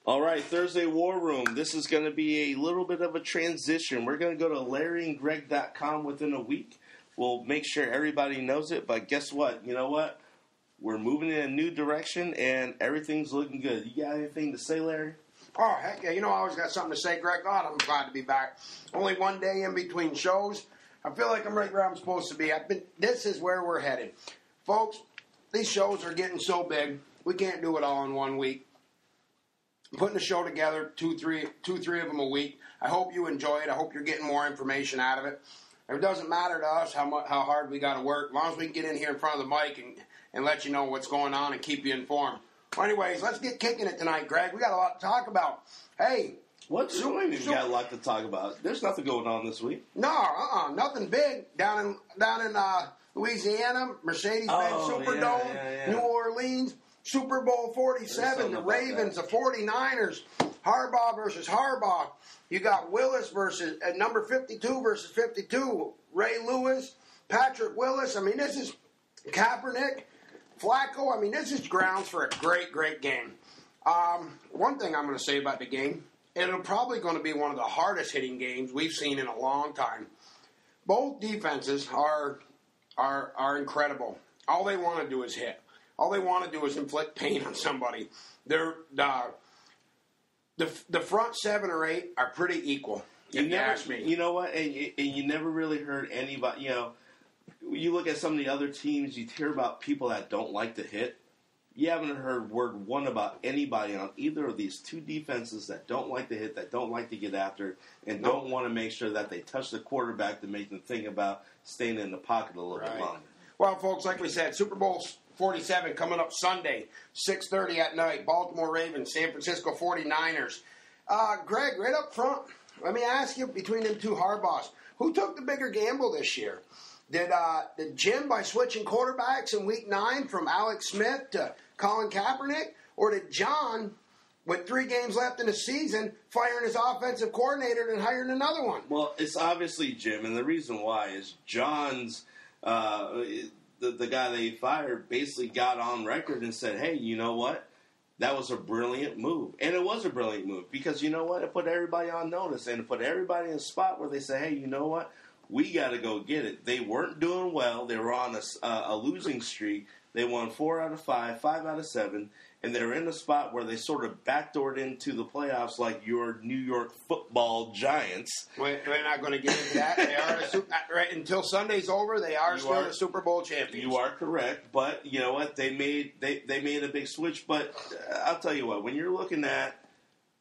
All right, Thursday War Room. This is going to be a little bit of a transition. We're going to go to LarryandGreg.com within a week. We'll make sure everybody knows it, but guess what? You know what? We're moving in a new direction, and everything's looking good. You got anything to say, Larry? Oh, heck yeah. I always got something to say, Greg. God, I'm glad to be back. Only one day in between shows. I feel like I'm right where I'm supposed to be. This is where we're headed. Folks, these shows are getting so big, we can't do it all in 1 week. I'm putting the show together, two, three of them a week. I hope you enjoy it. I hope you're getting more information out of it. It doesn't matter to us how hard we got to work, as long as we can get in here in front of the mic and let you know what's going on and keep you informed. Well, anyways, let's get kicking it tonight, Greg. We got a lot to talk about. Hey. What? We've got a lot to talk about. There's nothing going on this week. No, nothing big. Down in Louisiana, Mercedes-Benz Superdome, New Orleans, Super Bowl 47, the Ravens, the 49ers, Harbaugh versus Harbaugh. You got Willis versus number 52 versus 52, Ray Lewis, Patrick Willis. I mean, this is Kaepernick, Flacco. I mean, this is grounds for a great, great game. One thing I'm going to say about the game, it'll probably going to be one of the hardest hitting games we've seen in a long time. Both defenses are incredible. All they want to do is hit. All they want to do is inflict pain on somebody. The front 7 or 8 are pretty equal. If you ask me. You know what? And you never really heard anybody. You know, you look at some of the other teams. You hear about people that don't like to hit. You haven't heard word one about anybody on either of these two defenses that don't like to hit, that don't like to get after, and don't want to make sure that they touch the quarterback to make them think about staying in the pocket a little bit longer. Well, folks, like we said, Super Bowl 47 coming up Sunday, 6:30 at night. Baltimore Ravens, San Francisco 49ers. Greg, right up front, let me ask you, between them two Harbaughs, who took the bigger gamble this year? Did Jim, by switching quarterbacks in Week 9 from Alex Smith to Colin Kaepernick? Or did John, with 3 games left in the season, firing his offensive coordinator and hiring another one? Well, it's obviously Jim, and the reason why is John's the guy they fired basically got on record and said, hey, you know what? That was a brilliant move. And it was a brilliant move because, you know what? It put everybody on notice and it put everybody in a spot where they say, hey, you know what? We got to go get it. They weren't doing well. They were on a losing streak. They won 4 out of 5, 5 out of 7, and they're in a spot where they sort of backdoored into the playoffs like your New York Football Giants. We're not going to get into that. They are right until Sunday's over. They are still the Super Bowl champions. You are correct, but you know what? They made a big switch. But I'll tell you what, when you're looking at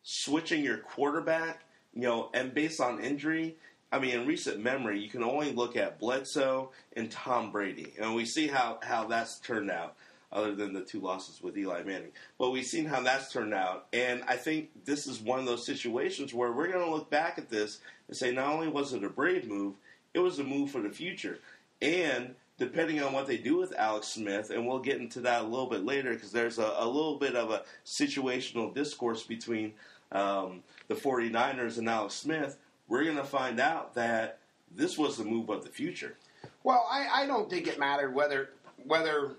switching your quarterback, you know, and based on injury. I mean, in recent memory, you can only look at Bledsoe and Tom Brady. And we see how that's turned out, other than the 2 losses with Eli Manning. But we've seen how that's turned out. And I think this is one of those situations where we're going to look back at this and say not only was it a brave move, it was a move for the future. And depending on what they do with Alex Smith, and we'll get into that a little bit later because there's a little bit of a situational discourse between the 49ers and Alex Smith, we're going to find out that this was the move of the future. Well, I don't think it mattered whether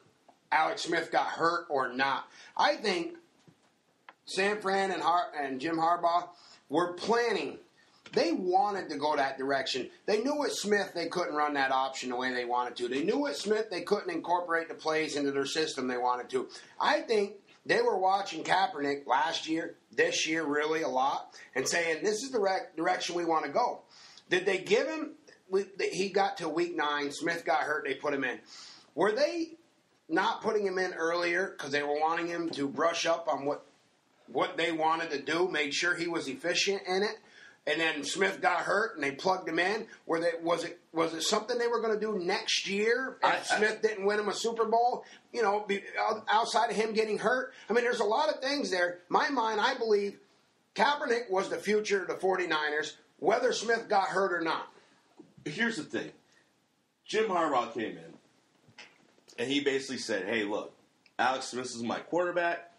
Alex Smith got hurt or not. I think San Fran and Jim Harbaugh were planning. They wanted to go that direction. They knew with Smith they couldn't run that option the way they wanted to. They knew with Smith they couldn't incorporate the plays into their system they wanted to. I think they were watching Kaepernick last year, this year really a lot, and saying, this is the direction we want to go. Did they give him? He got to Week 9. Smith got hurt. They put him in. Were they not putting him in earlier because they were wanting him to brush up on what they wanted to do, make sure he was efficient in it? And then Smith got hurt, and they plugged him in. Was it something they were going to do next year if Smith didn't win him a Super Bowl? You know, outside of him getting hurt. I mean, there's a lot of things there. My mind, I believe Kaepernick was the future of the 49ers, whether Smith got hurt or not. Here's the thing. Jim Harbaugh came in, and he basically said, hey, look, Alex Smith is my quarterback.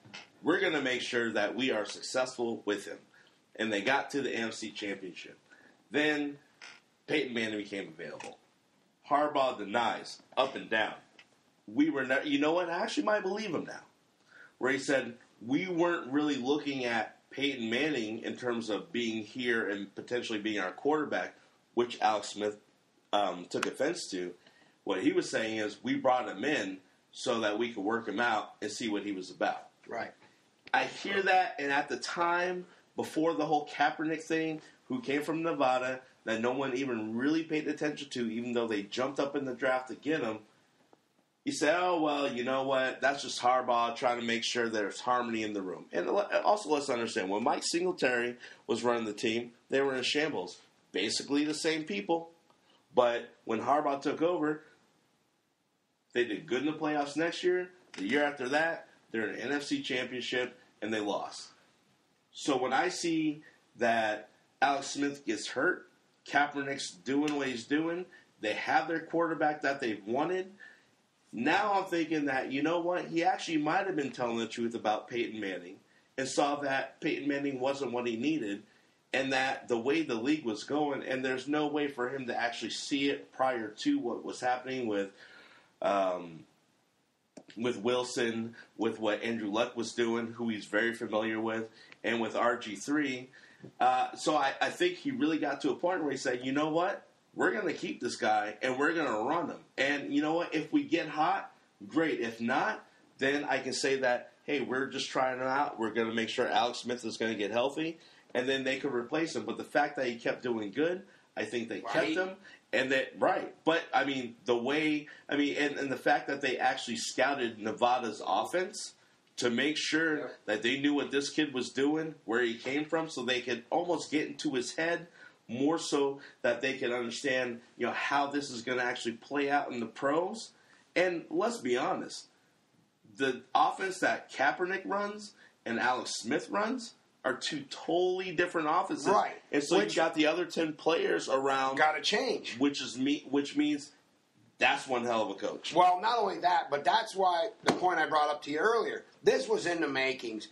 We're going to make sure that we are successful with him. And they got to the NFC Championship. Then Peyton Manning became available. Harbaugh denies up and down. We were not, you know what? I actually might believe him now. Where he said, we weren't really looking at Peyton Manning in terms of being here and potentially being our quarterback, which Alex Smith took offense to. What he was saying is we brought him in so that we could work him out and see what he was about. Right. I hear that, and at the time, before the whole Kaepernick thing, who came from Nevada, that no one even really paid attention to, even though they jumped up in the draft to get him, you say, oh, well, you know what, that's just Harbaugh trying to make sure there's harmony in the room. And also, let's understand, when Mike Singletary was running the team, they were in shambles. Basically the same people. But when Harbaugh took over, they did good in the playoffs next year. The year after that, they're in an NFC championship, and they lost. So when I see that Alex Smith gets hurt, Kaepernick's doing what he's doing, they have their quarterback that they've wanted, now I'm thinking that, you know what, he actually might have been telling the truth about Peyton Manning and saw that Peyton Manning wasn't what he needed, and that the way the league was going, and there's no way for him to actually see it prior to what was happening with Wilson, with what Andrew Luck was doing, who he's very familiar with, and with RG3. So I think he really got to a point where he said, you know what, we're going to keep this guy, and we're going to run him. And you know what, if we get hot, great. If not, then I can say that, hey, we're just trying him out. We're going to make sure Alex Smith is going to get healthy, and then they could replace him. But the fact that he kept doing good, I think they kept him. And that, right. But, I mean, the way, I mean, and the fact that they actually scouted Nevada's offense to make sure that they knew what this kid was doing, where he came from, so they could almost get into his head more so that they could understand, you know, how this is going to actually play out in the pros. And let's be honest, the offense that Kaepernick runs and Alex Smith runs are two totally different offenses. Right. And so you got the other 10 players around. Got to change. Which means that's one hell of a coach. Well, not only that, but that's why the point I brought up to you earlier, this was in the makings.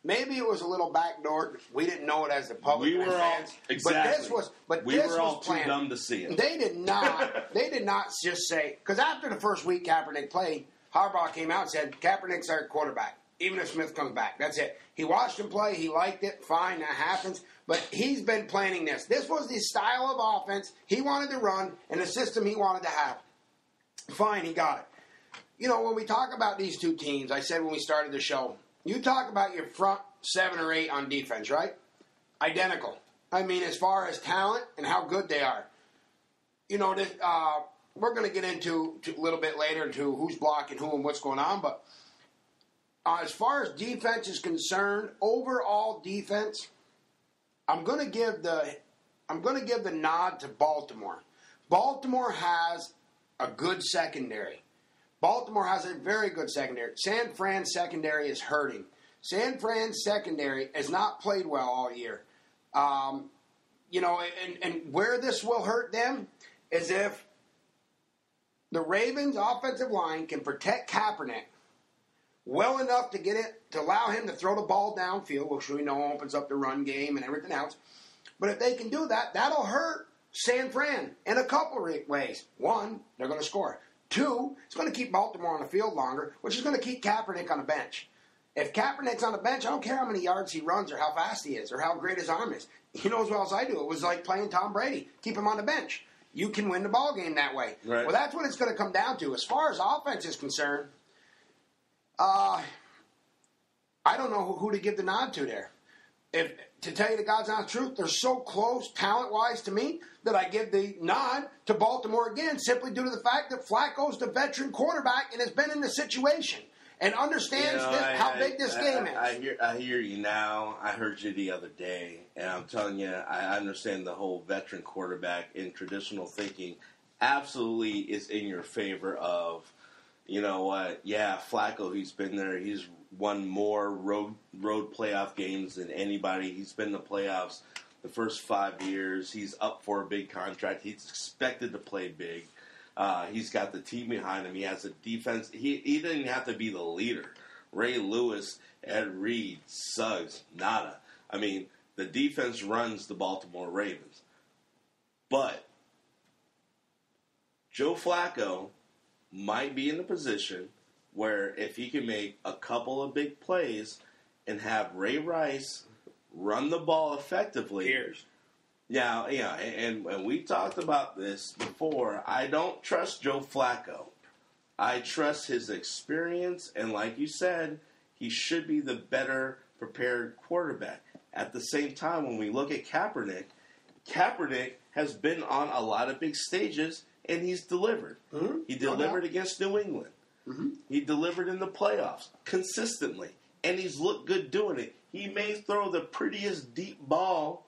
Maybe it was a little backdoor. We didn't know it as the public. We were fans. all exactly. We were all planned. too dumb to see it. They did not. They did not just say, because after the first week Kaepernick played, Harbaugh came out and said Kaepernick's our quarterback, even if Smith comes back. That's it. He watched him play. He liked it. Fine, that happens. But he's been planning this. This was the style of offense he wanted to run and the system he wanted to have. Fine, he got it. You know, when we talk about these two teams, I said when we started the show, you talk about your front 7 or 8 on defense, right? Identical. I mean, as far as talent and how good they are. You know, we're going to get into a little bit later into who's blocking who and what's going on, but as far as defense is concerned, overall defense, I'm going to give the nod to Baltimore. Baltimore has a good secondary. Baltimore has a very good secondary. San Fran's secondary is hurting. San Fran's secondary has not played well all year. You know, and where this will hurt them is if the Ravens' offensive line can protect Kaepernick well enough to get it, to allow him to throw the ball downfield, which we know opens up the run game and everything else. But if they can do that, that'll hurt San Fran in a couple of ways. One, they're going to score. Two, it's going to keep Baltimore on the field longer, which is going to keep Kaepernick on the bench. If Kaepernick's on the bench, I don't care how many yards he runs or how fast he is or how great his arm is. He knows as well as I do. It was like playing Tom Brady. Keep him on the bench. You can win the ball game that way. Right. Well, that's what it's going to come down to. As far as offense is concerned, I don't know who to give the nod to there. If to tell you the God's honest truth, they're so close talent-wise to me that I give the nod to Baltimore again, simply due to the fact that Flacco's the veteran quarterback and has been in the situation and understands how big this game is. I hear you now. I heard you the other day, and I'm telling you, I understand the whole veteran quarterback in traditional thinking absolutely is in your favor of, you know what, yeah, Flacco, he's been there. He's won more road playoff games than anybody. He's been in the playoffs the first 5 years. He's up for a big contract. He's expected to play big. He's got the team behind him. He has a defense. He didn't have to be the leader. Ray Lewis, Ed Reed, Suggs, nada. I mean, the defense runs the Baltimore Ravens. But Joe Flacco might be in the position where if he can make a couple of big plays and have Ray Rice run the ball effectively. Years. Yeah, and we talked about this before. I don't trust Joe Flacco. I trust his experience, and like you said, he should be the better prepared quarterback. At the same time, when we look at Kaepernick has been on a lot of big stages, and he's delivered. Mm-hmm. He delivered against New England. Mm-hmm. He delivered in the playoffs consistently, and he's looked good doing it. He may throw the prettiest deep ball,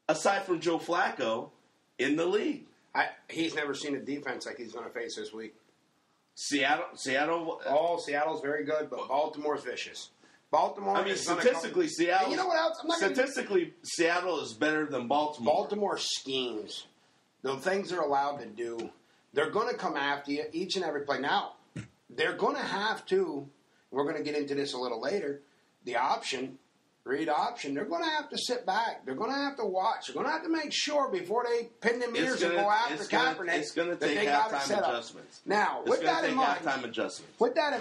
aside from Joe Flacco, in the league. He's never seen a defense like he's going to face this week. Seattle. Oh, Seattle's very good, but Baltimore's vicious. Baltimore. I mean, statistically, Seattle. You know what else? Seattle is better than Baltimore. Baltimore schemes, the things they're allowed to do. They're going to come after you each and every play. Now, they're going to have to. We're going to get into this a little later. The read option. They're going to have to sit back. They're going to have to watch. They're going to have to make sure before they pin their ears and go after Kaepernick. It's going to take halftime adjustments. Now, with that in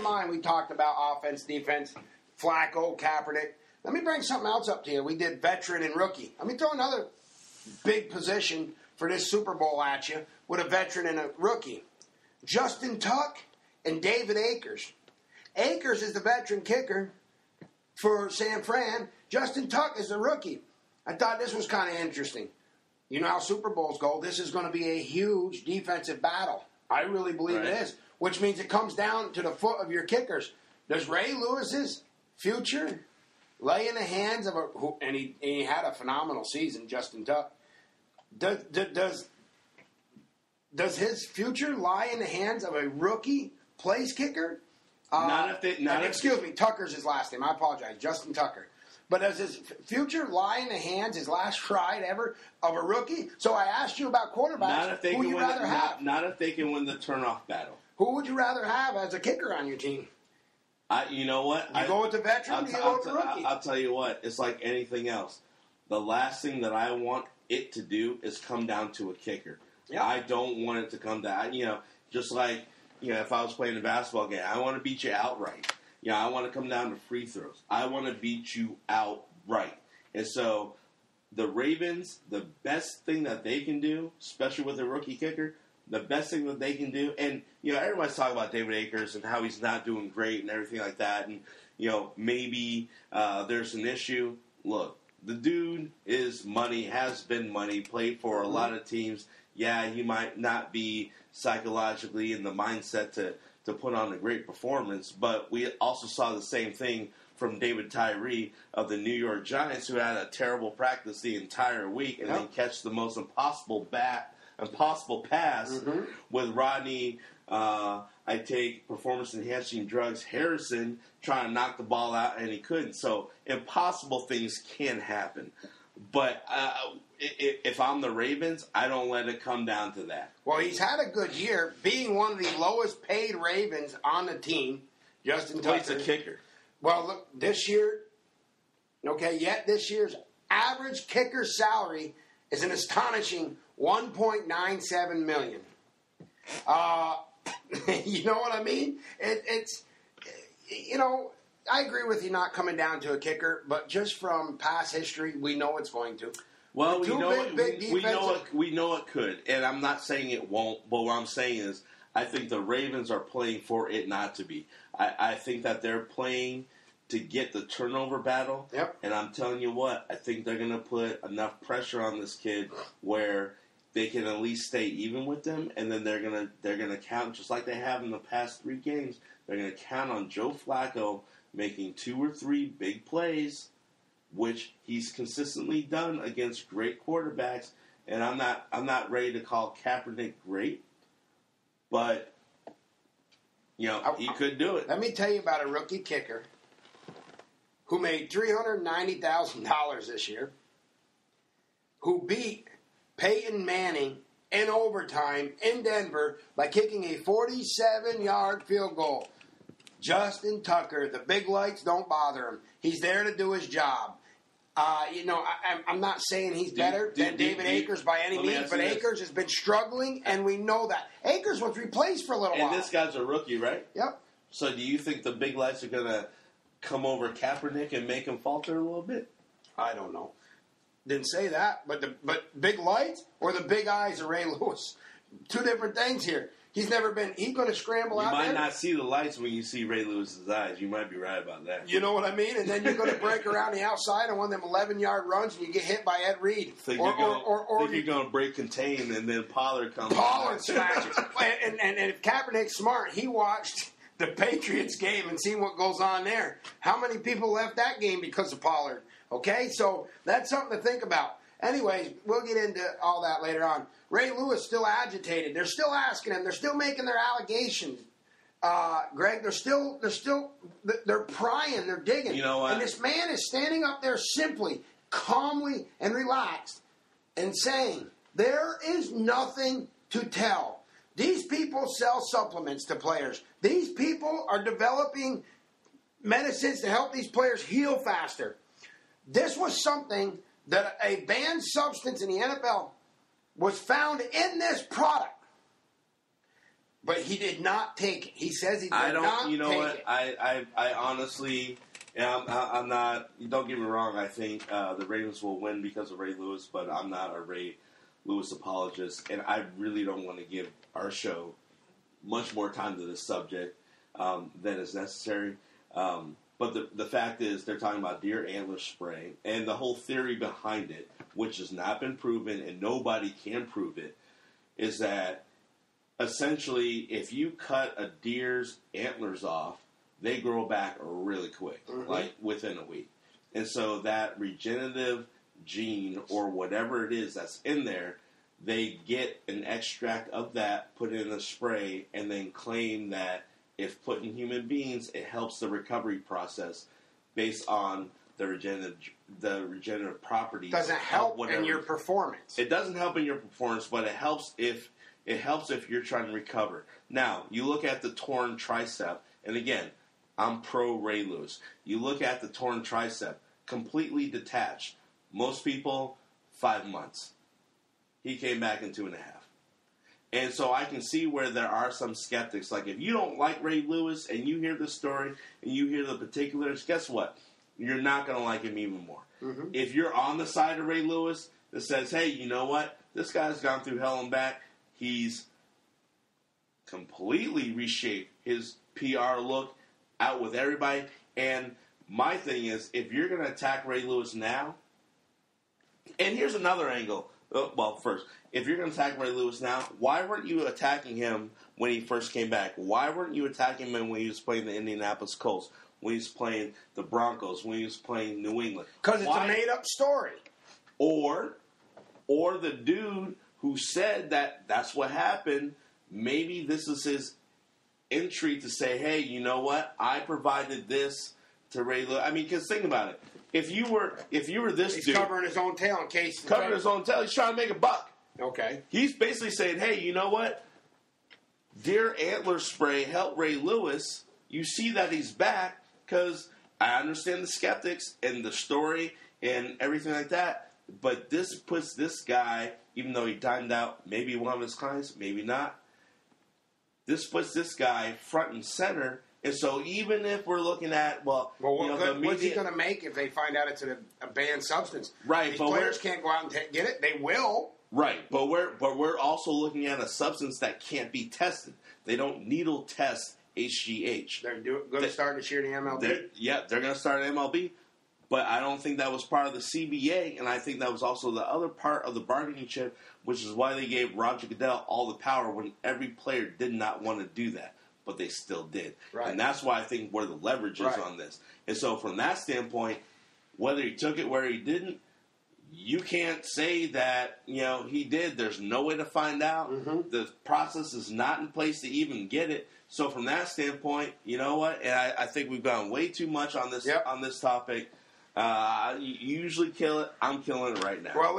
mind, we talked about offense, defense, Flacco, Kaepernick. Let me bring something else up to you. We did veteran and rookie. Let me throw another big position for this Super Bowl at you with a veteran and a rookie. Justin Tuck and David Akers. Akers is the veteran kicker for San Fran. Justin Tuck is the rookie. I thought this was kind of interesting. You know how Super Bowls go. This is going to be a huge defensive battle. I really believe it is, which means it comes down to the foot of your kickers. Does Ray Lewis's future lay in the hands of and he had a phenomenal season, Justin Tuck. Does his future lie in the hands of a rookie place kicker? Excuse me, Tucker's his last name. I apologize, Justin Tucker. But does his future lie in the hands, his last ride ever, of a rookie? So I asked you about quarterbacks. Who would you rather have? Not if they can win the turnoff battle. Who would you rather have as a kicker on your team? You know what? You go with the veteran or you go with the rookie? I'll tell you what. It's like anything else. The last thing that I want it to do is come down to a kicker. Yep. I don't want it to come down. Just like, if I was playing a basketball game, I want to beat you outright. I want to come down to free throws. I want to beat you outright. And so the Ravens, the best thing that they can do, especially with a rookie kicker, the best thing that they can do, and, everybody's talking about David Akers and how he's not doing great and everything like that, and, maybe there's an issue. Look, the dude is money, has been money, played for a lot of teams. Yeah, he might not be psychologically in the mindset to put on a great performance, but we also saw the same thing from David Tyree of the New York Giants, who had a terrible practice the entire week and then catch the most impossible pass with Rodney, I take performance-enhancing drugs, Harrison, trying to knock the ball out, and he couldn't. So impossible things can happen. But if I'm the Ravens, I don't let it come down to that. Well, he's had a good year, being one of the lowest-paid Ravens on the team, Justin Tucker. He's a kicker. Well, look, this year, this year's average kicker salary is an astonishing $1.97 million. You know what I mean? I agree with you not coming down to a kicker, but just from past history, we know it's going to. Well, we know it could, and I'm not saying it won't, but what I'm saying is I think the Ravens are playing for it not to be. I think that they're playing to get the turnover battle, and I'm telling you what, I think they're going to put enough pressure on this kid where they can at least stay even with them, and then they're gonna count, just like they have in the past 3 games, they're going to count on Joe Flacco making 2 or 3 big plays, which he's consistently done against great quarterbacks. And I'm not ready to call Kaepernick great, but he could do it. Let me tell you about a rookie kicker who made $390,000 this year, who beat Peyton Manning in overtime in Denver by kicking a 47-yard field goal. Justin Tucker, the big lights don't bother him. He's there to do his job. I'm not saying he's better than David Akers by any means, but Akers has been struggling, and we know that. Akers was replaced for a little while. And this guy's a rookie, right? Yep. So do you think the big lights are going to come over Kaepernick and make him falter a little bit? I don't know. Didn't say that, but big lights or the big eyes of Ray Lewis. Two different things here. He's never been. He's going to scramble out there. You might not see the lights when you see Ray Lewis's eyes. You might be right about that. You know what I mean? And then you're going to break around the outside on one of them 11-yard runs, and you get hit by Ed Reed. Think you're going to break contain, and then Pollard comes. Pollard smashes. and if Kaepernick's smart, he watched the Patriots game and seen what goes on there. How many people left that game because of Pollard? Okay, so that's something to think about. Anyways, we'll get into all that later on. Ray Lewis still agitated. They're still asking him. They're still making their allegations. Greg, they're prying. They're digging. You know what? And this man is standing up there simply, calmly, and relaxed and saying, there is nothing to tell. These people sell supplements to players. These people are developing medicines to help these players heal faster. This was something that a banned substance in the NFL was found in this product. But he did not take it. He says he did not take it. You know what? I honestly, I'm not, don't get me wrong, I think the Ravens will win because of Ray Lewis, but I'm not a Ray Lewis apologist, and I really don't want to give our show much more time to this subject than is necessary. But the fact is, they're talking about deer antler spray, and the whole theory behind it, which has not been proven and nobody can prove it, is that essentially if you cut a deer's antlers off, they grow back really quick, like within a week. And so that regenerative gene or whatever it is that's in there, they get an extract of that, put it in a spray, and then claim that if put in human beings, it helps the recovery process based on the regenerative properties. Doesn't help in your performance. It doesn't help in your performance, but it helps if you're trying to recover. Now, you look at the torn tricep, and again, I'm pro Ray Lewis. You look at the torn tricep, completely detached. Most people, 5 months. He came back in 2.5. And so I can see where there are some skeptics. Like, if you don't like Ray Lewis and you hear the story and you hear the particulars, guess what? You're not going to like him even more. Mm-hmm. If you're on the side of Ray Lewis that says, hey, you know what? This guy's gone through hell and back. He's completely reshaped his PR look out with everybody. And my thing is, if you're going to attack Ray Lewis now, and here's another angle. Well, first, if you're going to attack Ray Lewis now, why weren't you attacking him when he first came back? Why weren't you attacking him when he was playing the Indianapolis Colts, when he was playing the Broncos, when he was playing New England? Because it's a made-up story. Or the dude who said that that's what happened, maybe this is his entry to say, hey, you know what? I provided this to Ray Lewis. I mean, because think about it. If you were this dude, he's covering his own tail in case. Covering his own tail. He's trying to make a buck. Okay. He's basically saying, hey, you know what? Deer antler spray helped Ray Lewis. You see that he's back because I understand the skeptics and the story and everything like that. But this puts this guy, even though he timed out maybe one of his clients, maybe not, this puts this guy front and center. And so even if we're looking at, what's he going to make if they find out it's a banned substance? Right. These players can't go out and get it. They will. Right. But we're also looking at a substance that can't be tested. They don't needle test HGH. They're going to start this year in the MLB? They're going to start in MLB. But I don't think that was part of the CBA, and I think that was also the other part of the bargaining chip, which is why they gave Roger Goodell all the power when every player did not want to do that. But they still did. Right. And that's why I think where the leverage is on this. And so from that standpoint, whether he took it, whether he didn't, you can't say that, he did. There's no way to find out. Mm-hmm. The process is not in place to even get it. So from that standpoint, you know what? And I think we've gone way too much on this on this topic. You usually kill it. I'm killing it right now. Well,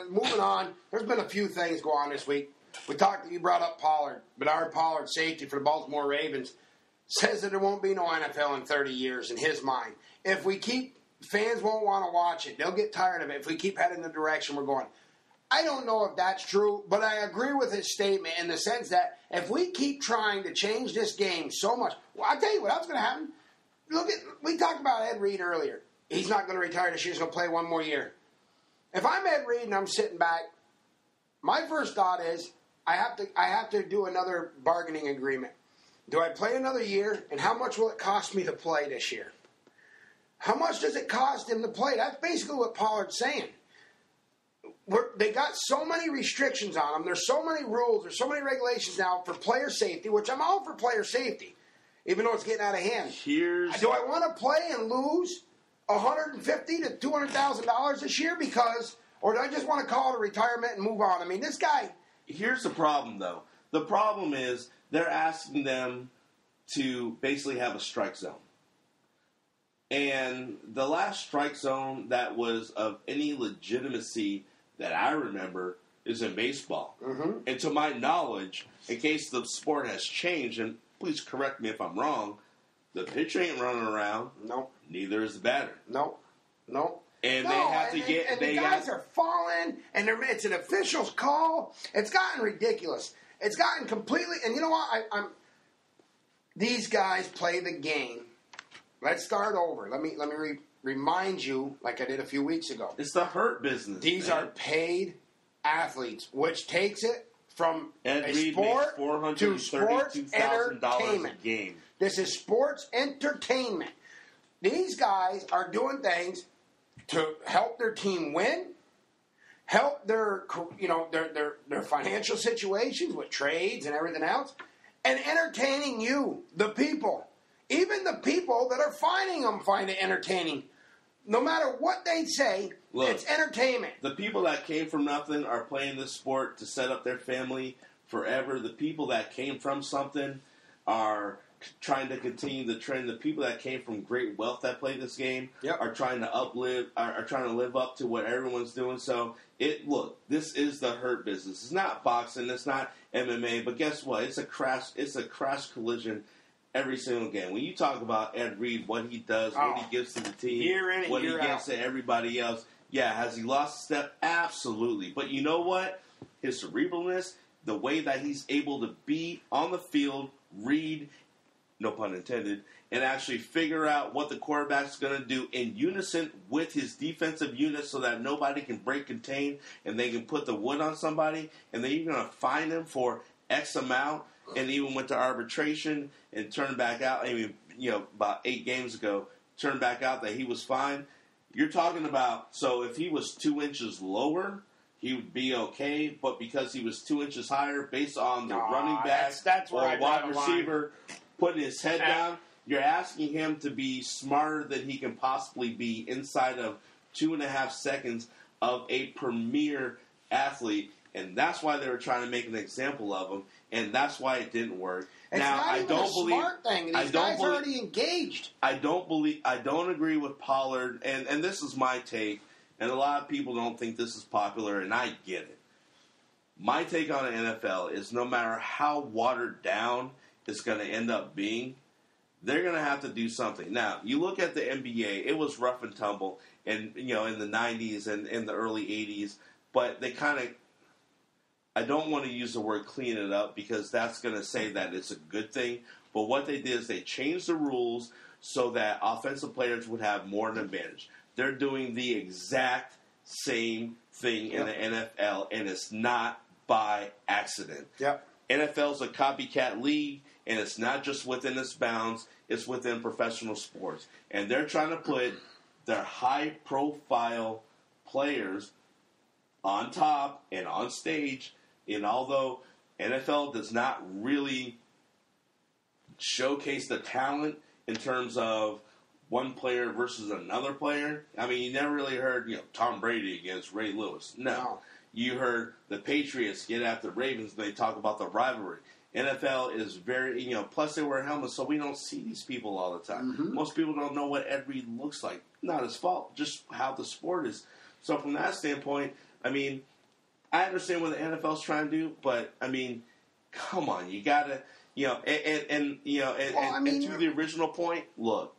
moving on. There's been a few things go on this week. You brought up Pollard. Bernard Pollard, safety for the Baltimore Ravens, says that there won't be no NFL in 30 years in his mind. If we keep, fans won't want to watch it. They'll get tired of it if we keep heading the direction we're going. I don't know if that's true, but I agree with his statement in the sense that if we keep trying to change this game so much, I'll tell you what else is going to happen. We talked about Ed Reed earlier. he's not going to retire this year. He's going to play one more year. If I'm Ed Reed and I'm sitting back, my first thought is I have to do another bargaining agreement. Do I play another year, and how much will it cost me to play this year? How much does it cost him to play? That's basically what Pollard's saying. They got so many restrictions on them. There's so many rules. There's so many regulations now for player safety, which I'm all for player safety, even though it's getting out of hand. Do I want to play and lose $150,000 to $200,000 this year or do I just want to call it a retirement and move on? I mean, this guy. Here's the problem, though. The problem is they're asking them to basically have a strike zone. And the last strike zone that was of any legitimacy that I remember is in baseball. Mm-hmm. And to my knowledge, in case the sport has changed, and please correct me if I'm wrong, the pitcher ain't running around. No. Neither is the batter. No. And they have to get. And the guys are falling, and it's an official's call. It's gotten ridiculous. It's gotten completely. And you know what? These guys play the game. Let's start over. Let me remind you, like I did a few weeks ago. It's the hurt business. These are paid athletes, which takes it from Ed a Reed sport to sports a entertainment. game. This is sports entertainment. These guys are doing things to help their team win, help their financial situations with trades and everything else, and entertaining you, the people. Even the people that are finding them find it entertaining. No matter what they say, look, it's entertainment. The people that came from nothing are playing this sport to set up their family forever. The people that came from something are trying to continue the trend. The people that came from great wealth that play this game are trying to are trying to live up to what everyone's doing. So this is the hurt business. It's not boxing. It's not MMA. But guess what? It's a crash collision. Every single game. When you talk about Ed Reed, what he does, what he gives to the team, what he gives to everybody else, has he lost a step? Absolutely. But you know what? His cerebralness, the way that he's able to be on the field, read, no pun intended, and actually figure out what the quarterback's going to do in unison with his defensive unit so that nobody can break contain and they can put the wood on somebody, and then you're going to fine them for X amount. And even went to arbitration and turned back out. I mean, about 8 games ago, turned back out that he was fine. You're talking about, so if he was 2 inches lower, he would be okay. But because he was 2 inches higher, based on the running back or wide receiver putting his head down, you're asking him to be smarter than he can possibly be inside of 2.5 seconds of a premier athlete. And that's why they were trying to make an example of him, and that's why it didn't work. It's now, not I even don't a believe. Smart thing. These guys are already engaged. I don't agree with Pollard, and this is my take. And a lot of people don't think this is popular, and I get it. My take on the NFL is no matter how watered down it's going to end up being, they're going to have to do something. Now, you look at the NBA; it was rough and tumble, and in the '90s and in the early '80s, but they kind of. I don't want to use the word clean it up because that's going to say that it's a good thing. But what they did is they changed the rules so that offensive players would have more of an advantage. They're doing the exact same thing in the NFL, and it's not by accident. NFL's a copycat league, and it's not just within its bounds. It's within professional sports. And they're trying to put their high-profile players on top and on stage. And although NFL does not really showcase the talent in terms of one player versus another player, I mean, you never really heard, Tom Brady against Ray Lewis. No. You heard the Patriots get after the Ravens and they talk about the rivalry. NFL is very, plus they wear helmets, so we don't see these people all the time. Mm-hmm. Most people don't know what Ed Reed looks like. Not his fault, just how the sport is. So from that standpoint, I mean, I understand what the NFL's trying to do, but I mean, come on, you gotta, and to the original point, look,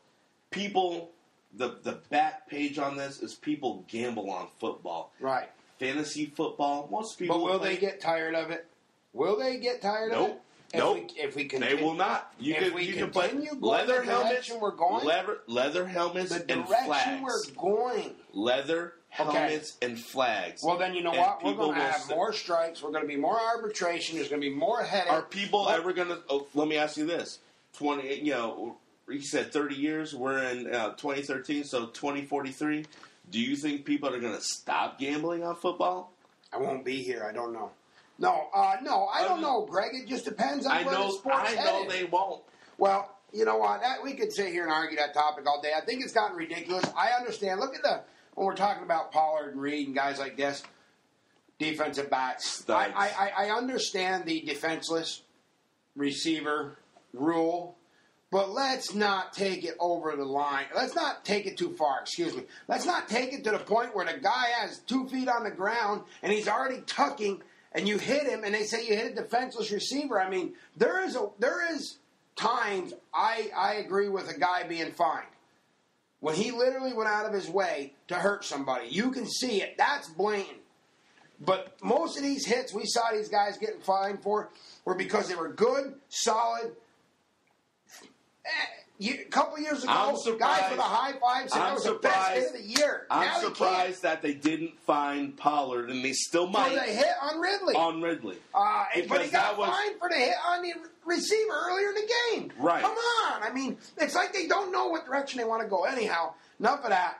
people, the back page on this is people gamble on football, right? Fantasy football, most people. But will they get tired of it? Will they get tired of it? If we continue, they will not. You can put leather helmets. We're going. Leather helmets the and direction flags. We're going. Leather helmets and flags. Well, then you know what? We're going to have more strikes. We're going to be more arbitration. There's going to be more headache. Are people ever going to? Oh, let me ask you this: 20. You know, he said 30 years. We're in 2013, so 2043. Do you think people are going to stop gambling on football? I won't be here. I don't know. No, I don't know, Greg. It just depends on where the sport's headed. I know they won't. Well, you know what? We could sit here and argue that topic all day. I think it's gotten ridiculous. I understand. Look at when we're talking about Pollard and Reed and guys like this, defensive backs. I understand the defenseless receiver rule, but let's not take it over the line. Let's not take it too far. Excuse me. Let's not take it to the point where the guy has 2 feet on the ground and he's already tucking, and you hit him, and they say you hit a defenseless receiver. I mean, there is times I agree with a guy being fined. When he literally went out of his way to hurt somebody. You can see it. That's blatant. But most of these hits we saw these guys getting fined for were because they were good, solid. A couple years ago, guys with a high five said that was the best hit of the year. I'm surprised that they didn't find Pollard, and they still might. For the hit on Ridley. But he got fined for the hit on the receiver earlier in the game. Right. Come on. I mean, it's like they don't know what direction they want to go. Anyhow, enough of that.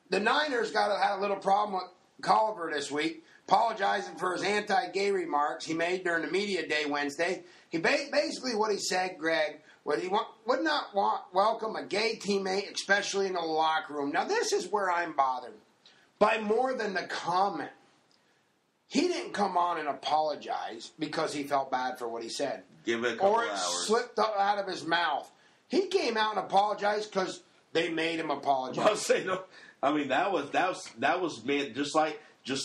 The Niners had a little problem with Culver this week, apologizing for his anti-gay remarks he made during the media day Wednesday. Basically what he said, Greg, he would not welcome a gay teammate, especially in the locker room. Now, this is where I'm bothered by more than the comment. He didn't come on and apologize because he felt bad for what he said. Give it a couple hours. Or it slipped out of his mouth. He came out and apologized because they made him apologize. I mean, that was made just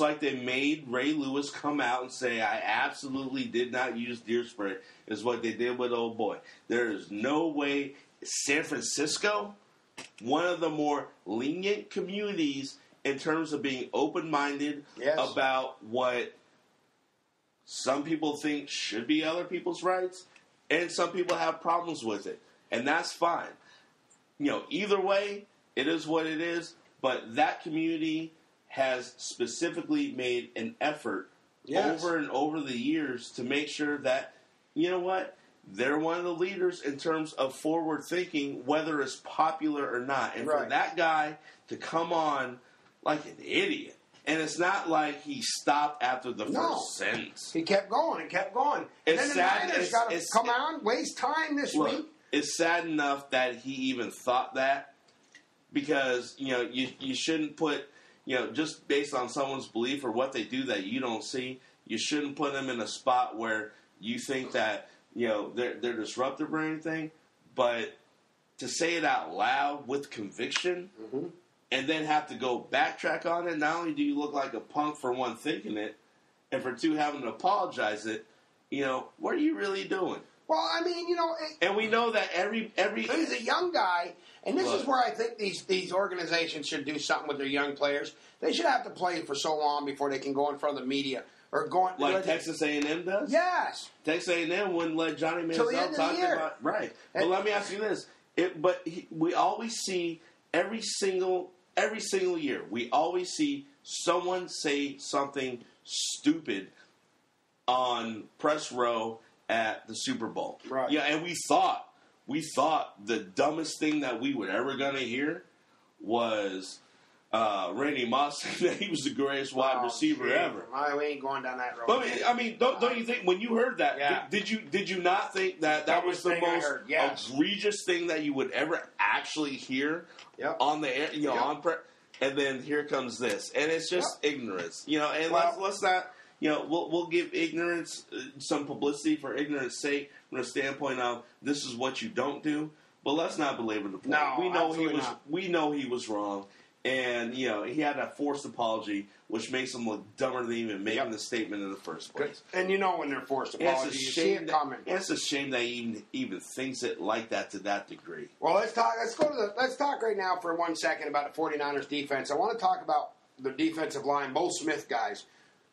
like they made Ray Lewis come out and say, I absolutely did not use deer spray, is what they did with old boy. There is no way. San Francisco, one of the more lenient communities in terms of being open-minded about what some people think should be other people's rights, and some people have problems with it. And that's fine. You know, either way, it is what it is, but that community has specifically made an effort over and over the years to make sure that, you know what, they're one of the leaders in terms of forward thinking, whether it's popular or not. And for that guy to come on like an idiot, and it's not like he stopped after the first sentence. He kept going and kept going. And then the Niners got to come on, waste time this week. It's sad enough that he even thought that, because, you know, you shouldn't put, you know, just based on someone's belief or what they do that you don't see, you shouldn't put them in a spot where you think that, you know, they're disruptive or anything. But to say it out loud with conviction and then have to go backtrack on it, not only do you look like a punk for one thinking it, and for two having to apologize it, you know, what are you really doing? Well, I mean, you know, and we know that every he's a young guy, and this is where I think these organizations should do something with their young players. They should have to play for so long before they can go in front of the media or go like Texas A&M does. Yes, Texas A&M wouldn't let Johnny Manziel talk about But let me ask you this: we always see every single year we always see someone say something stupid on press row at the Super Bowl. Right. Yeah, and we thought the dumbest thing that we were ever going to hear was Randy Moss saying that he was the greatest wide receiver ever. We ain't going down that road. But I mean, don't you think when you heard that, did you not think that was the most egregious thing that you would ever actually hear on the air? You know, and then here comes this, and it's just ignorance. You know, and let's not. You know, we'll give ignorance some publicity for ignorance' sake from the standpoint of this is what you don't do. But let's not belabor the point. No, we know he was wrong, and you know he had a forced apology, which makes him look dumber than even making the statement in the first place. And you know when they're forced apologies, you see it coming. It's a shame that he even thinks it like that to that degree. Well, let's talk right now for 1 second about the 49ers defense. I want to talk about the defensive line, both Smith guys.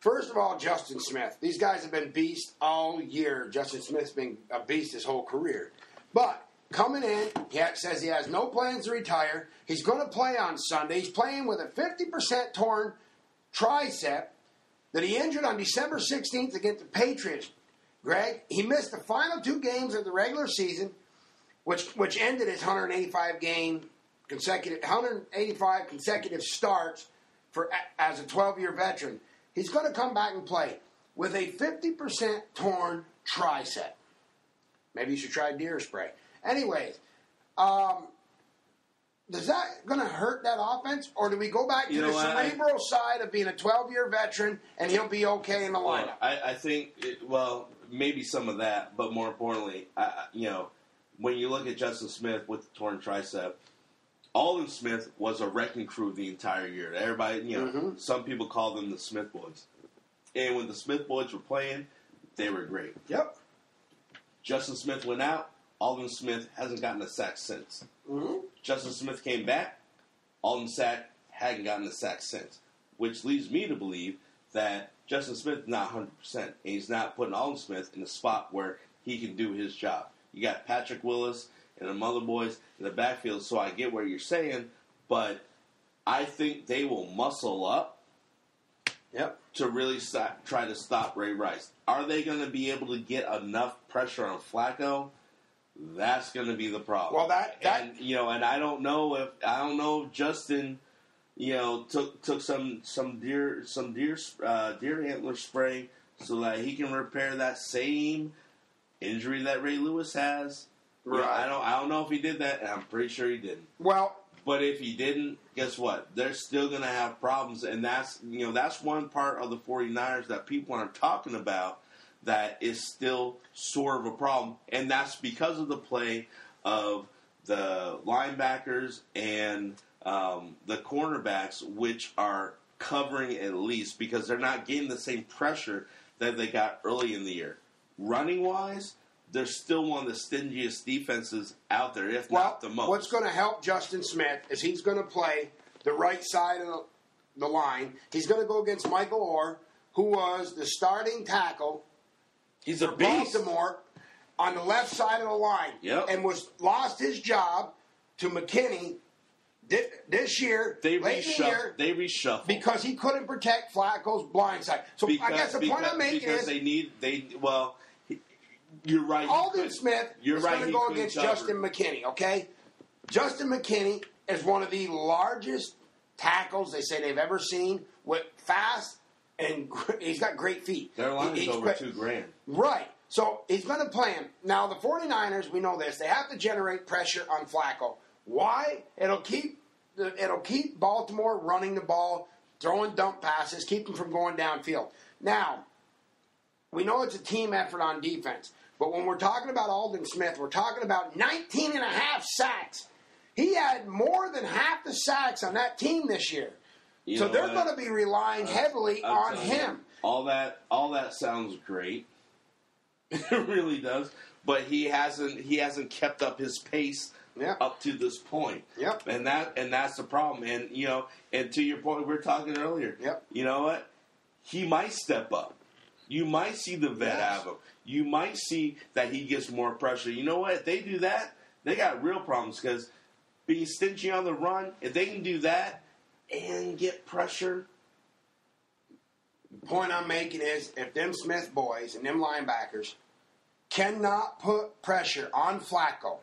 First of all, Justin Smith. These guys have been beasts all year. Justin Smith's been a beast his whole career. But coming in, he says he has no plans to retire. He's going to play on Sunday. He's playing with a 50% torn tricep that he injured on December 16th against the Patriots. Greg, he missed the final 2 games of the regular season, which ended his 185 consecutive starts as a 12-year veteran. He's going to come back and play with a 50% torn tricep. Maybe you should try deer spray. Anyways, is that going to hurt that offense, or do we go back to the cerebral side of being a 12-year veteran and he'll be okay in the lineup? I think, maybe some of that, but more importantly, when you look at Justin Smith with the torn tricep, Alden Smith was a wrecking crew the entire year. Everybody, some people call them the Smith boys. And when the Smith boys were playing, they were great. Yep. Justin Smith went out. Alden Smith hasn't gotten a sack since. Mm-hmm. Justin Smith came back. Alden hadn't gotten a sack since. Which leads me to believe that Justin Smith is not 100%. And he's not putting Alden Smith in a spot where he can do his job. You got Patrick Willis and the Mother Boys in the backfield, so I get what you're saying, but I think they will muscle up to really try to stop Ray Rice. Are they going to be able to get enough pressure on Flacco? That's going to be the problem. Well, and I don't know if Justin, took some deer antler spray so that he can repair that same injury that Ray Lewis has. Right. I don't know if he did that, and I'm pretty sure he didn't. Well, but if he didn't, guess what? They're still going to have problems, and that's one part of the 49ers that people aren't talking about that is still sort of a problem, and that's because of the play of the linebackers and the cornerbacks, which are covering at least because they're not getting the same pressure that they got early in the year. Running-wise, they're still one of the stingiest defenses out there, if not the most. What's going to help Justin Smith is he's going to play the right side of the line. He's going to go against Michael Orr, who was the starting tackle for Baltimore on the left side of the line, and lost his job to McKinney this year. They reshuffled because he couldn't protect Flacco's blind side. So I guess the point I'm making is you're right. Alden Smith is going to go against Justin McKinney, okay? Justin McKinney is one of the largest tackles they say they've ever seen, with fast, and he's got great feet. Their line is over $2,000. Right. So he's going to play him. Now, the 49ers, we know this. They have to generate pressure on Flacco. Why? It'll keep Baltimore running the ball, throwing dump passes, keep them from going downfield. Now, we know it's a team effort on defense. But when we're talking about Alden Smith, we're talking about 19 and a half sacks. He had more than half the sacks on that team this year. So they're going to be relying heavily on him. All that sounds great. It really does. But he hasn't kept up his pace up to this point. Yep. And that's the problem. And and to your point we were talking earlier. Yep. You know what? He might step up. You might see the vet out of him. You might see that he gets more pressure. You know what? If they do that, they got real problems because being stingy on the run, if they can do that and get pressure. The point I'm making is if them Smith boys and them linebackers cannot put pressure on Flacco.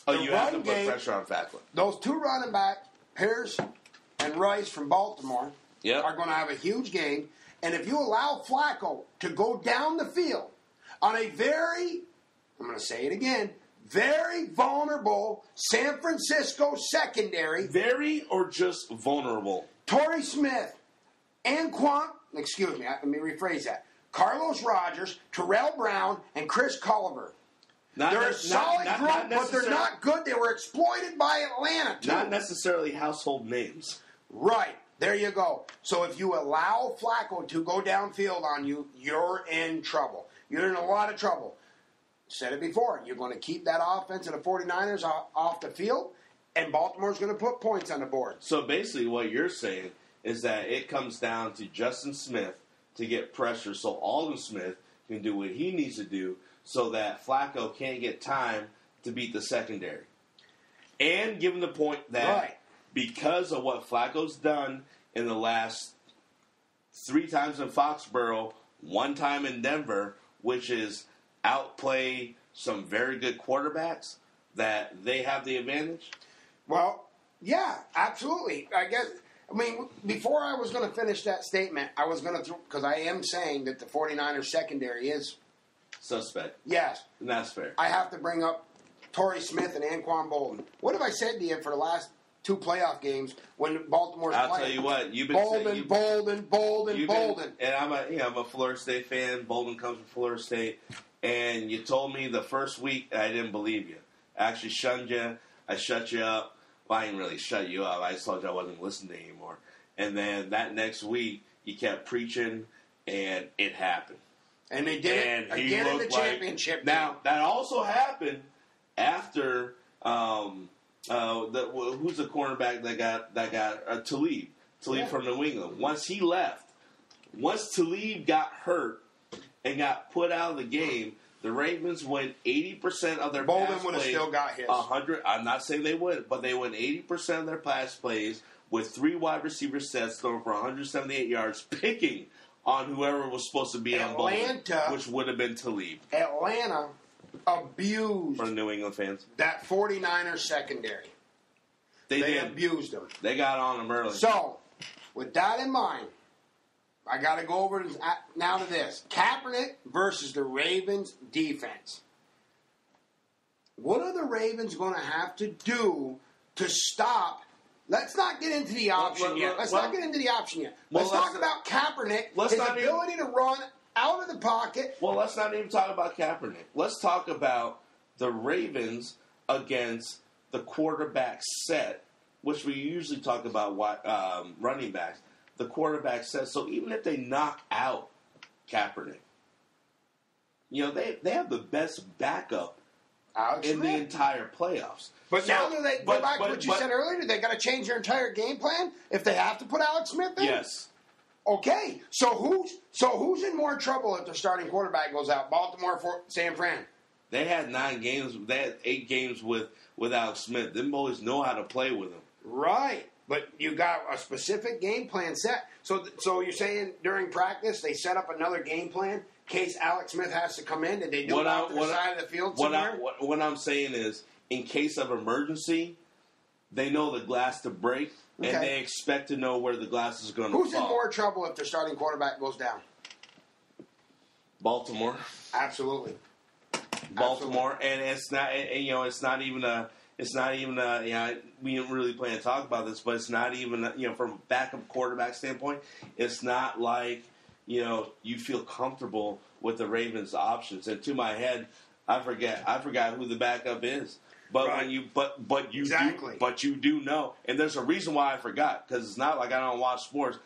You have to put pressure on Flacco. Those two running backs, Pierce and Rice from Baltimore, are going to have a huge game. And if you allow Flacco to go down the field on a very, I'm going to say it again, very vulnerable San Francisco secondary. Very or just vulnerable? Torrey Smith, let me rephrase that. Carlos Rogers, Terrell Brown, and Chris Culliver. They're a solid group, but they're not good. They were exploited by Atlanta, too. Not necessarily household names. Right. There you go. So if you allow Flacco to go downfield on you, you're in trouble. You're in a lot of trouble. Said it before. You're going to keep that offense of the 49ers off the field, and Baltimore's going to put points on the board. So basically what you're saying is that it comes down to Justin Smith to get pressure so Aldon Smith can do what he needs to do so that Flacco can't get time to beat the secondary. And given the point that because of what Flacco's done in the last 3 times in Foxborough, 1 time in Denver, which is outplay some very good quarterbacks, that they have the advantage? Well, yeah, absolutely. Before I was going to finish that statement, I was going to, because I am saying that the 49ers secondary is suspect. Yes. And that's fair. I have to bring up Torrey Smith and Anquan Bolden. What have I said to you for the last 2 playoff games when Baltimore's playing? I'll tell you what, you've been Bolden. And I'm a Florida State fan. Bolden comes from Florida State. And you told me the first week I didn't believe you. I actually shunned you. I shut you up. Well, I didn't really shut you up. I just told you I wasn't listening anymore. And then that next week, you kept preaching, and it happened. And they did it again in the championship. Now, that also happened after who's the cornerback that got Talib from New England. Once he left, once Talib got hurt and got put out of the game, the Ravens win 80% of their Bolden pass would have plays. still got his. 100. I'm not saying they would, but they win 80% of their pass plays with 3 wide receiver sets throwing for 178 yards, picking on whoever was supposed to be on Bolden, which would have been Talib. Atlanta abused for New England fans that 49ers secondary. They abused them. They got on them early. So, with that in mind, I got to go over now to this. Kaepernick versus the Ravens defense. What are the Ravens going to have to do to stop? Let's not get into the option yet. Let's talk about Kaepernick, his ability to run out of the pocket. Well, let's not even talk about Kaepernick. Let's talk about the Ravens against the quarterback set, which we usually talk about running backs. The quarterback set. So even if they knock out Kaepernick, they have the best backup in the entire playoffs. But now do they go back to what you said earlier? Do they got to change their entire game plan if they have to put Alex Smith in? Yes. Okay. So who's in more trouble if their starting quarterback goes out? Baltimore for San Fran. They had 9 games. They had 8 games with Alex Smith. Them boys know how to play with him. Right. But you got a specific game plan set. So you're saying during practice they set up another game plan in case Alex Smith has to come in? Did they do it off the side of the field somewhere? What I'm saying is, in case of emergency, they know the glass to break, and they expect to know where the glass is going to fall. Who's in more trouble if their starting quarterback goes down? Baltimore. Absolutely. Baltimore, and it's not even a. We didn't really plan to talk about this, but it's not even, from a backup quarterback standpoint, it's not like, you feel comfortable with the Ravens' options. And to my head, I forgot who the backup is. But when you you do know, and there's a reason why I forgot, because it's not like I don't watch sports.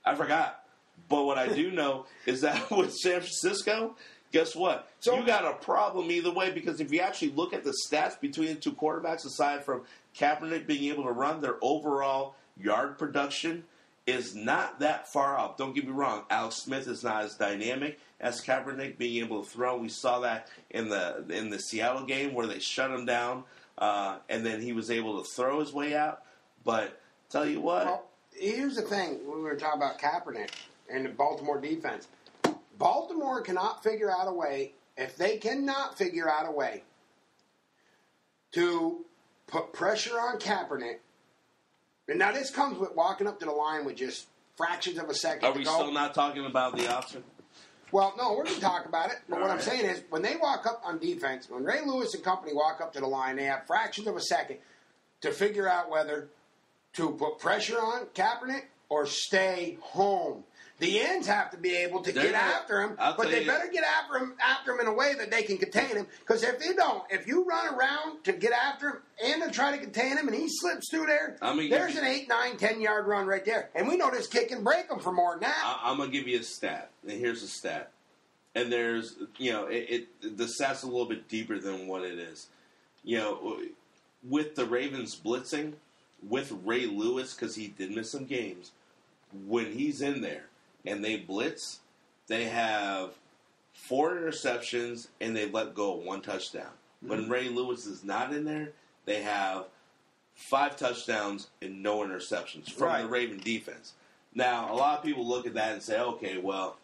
I forgot. But what I do know is that with San Francisco, guess what? So you got a problem either way, because if you actually look at the stats between the 2 quarterbacks, aside from Kaepernick being able to run, their overall yard production is not that far off. Don't get me wrong. Alex Smith is not as dynamic as Kaepernick being able to throw. We saw that in the Seattle game where they shut him down, and then he was able to throw his way out. But tell you what. Well, here's the thing. When we were talking about Kaepernick and the Baltimore defense, Baltimore cannot figure out a way, if they cannot figure out a way to put pressure on Kaepernick, and now this comes with walking up to the line with just fractions of a second to go. Are we still not talking about the option? Well, no, we're going to talk about it. But what I'm saying is, when they walk up on defense, when Ray Lewis and company walk up to the line, they have fractions of a second to figure out whether to put pressure on Kaepernick or stay home. The ends have to be able to get after him, but they better get after him in a way that they can contain him. Because if they don't, if you run around to get after him and to try to contain him, and he slips through there, there's an 8, 9, 10-yard run right there. And we know this kid can break them for more than that. I'm going to give you a stat, and here's a stat. And there's, the stat's a little bit deeper than what it is. With the Ravens blitzing, with Ray Lewis, because he did miss some games, when he's in there and they blitz, they have 4 interceptions and they let go of 1 touchdown. Mm-hmm. When Ray Lewis is not in there, they have 5 touchdowns and no interceptions from the Raven defense. Now, a lot of people look at that and say, okay, well,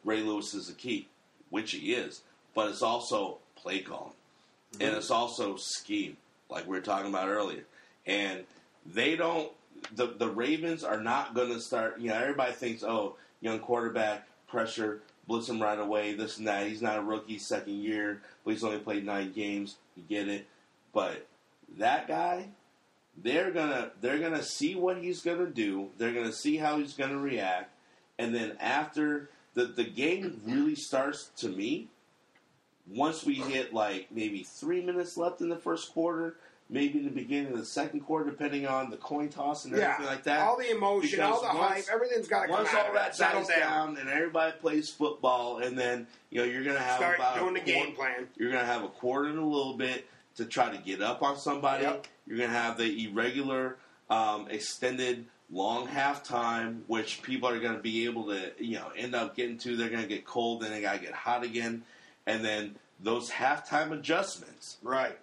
Ray Lewis is the key, which he is, but it's also play calling. Mm-hmm. And it's also scheme, like we were talking about earlier. And they don't, the Ravens are not going to start, everybody thinks, young quarterback, pressure, blitz him right away, this and that. He's not a rookie, second year, but he's only played 9 games. You get it. But that guy, they're gonna see what he's gonna do. They're gonna see how he's gonna react, and then after the game really starts, to me, once we hit like maybe 3 minutes left in the first quarter, maybe in the beginning of the second quarter, depending on the coin toss and everything like that. All the emotion, all the hype, everything's got to come out. Once all that dies down and everybody plays football, and then you're gonna have start doing the game plan. You're gonna have a quarter and a little bit to try to get up on somebody. Yep. You're going to have the irregular, extended, long halftime, which people are going to be able to, end up getting to. They're going to get cold, then they got to get hot again. And then those halftime adjustments. Right.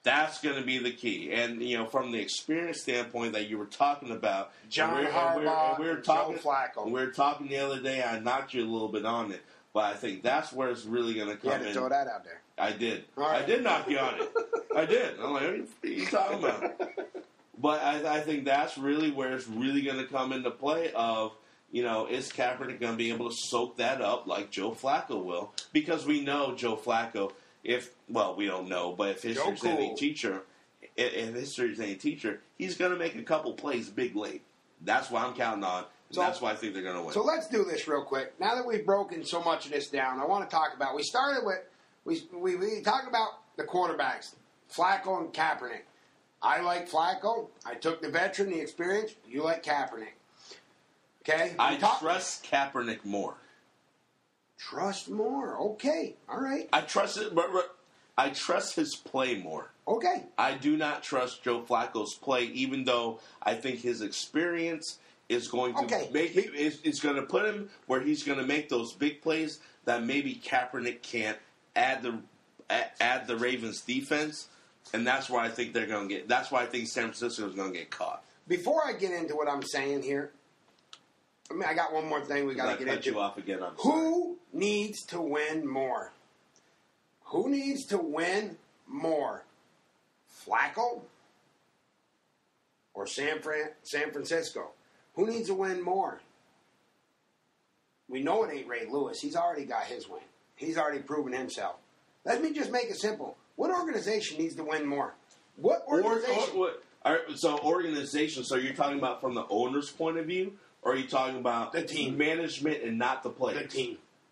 That's going to be the key. And, from the experience standpoint that you were talking about. John Harbaugh, we were talking, Joe Flacco. We were talking the other day. I knocked you a little bit on it. But I think that's where it's really going to come in. You had to throw that out there. I did. Right. I did knock you on it. I did. I'm like, what are you talking about? But I think that's really where it's really going to come into play of, is Kaepernick going to be able to soak that up like Joe Flacco will? Because we know Joe Flacco, we don't know, but if history's any teacher, he's going to make a couple plays big late. That's what I'm counting on. So, that's why I think they're going to win. So let's do this real quick. Now that we've broken so much of this down, I want to talk about. We started with we talked about the quarterbacks, Flacco and Kaepernick. I like Flacco. I took the veteran, the experience. You like Kaepernick. Okay. I trust Kaepernick more. Trust more. Okay. All right. I trust it. I trust his play more. Okay. I do not trust Joe Flacco's play, even though I think his experience is going to make it. It's going to put him where he's going to make those big plays that maybe Kaepernick can't add the Ravens defense, and that's why I think they're going to get. That's why I think San Francisco is going to get caught. Before I get into what I'm saying here, I got one more thing we got to get into. Cut you off again. Who needs to win more? Who needs to win more? Flacco or San Francisco? Who needs to win more? We know it ain't Ray Lewis. He's already got his win. He's already proven himself. Let me just make it simple. What organization needs to win more? What organization? Organization. So you're talking about from the owner's point of view, or are you talking about the team, management, and not the players?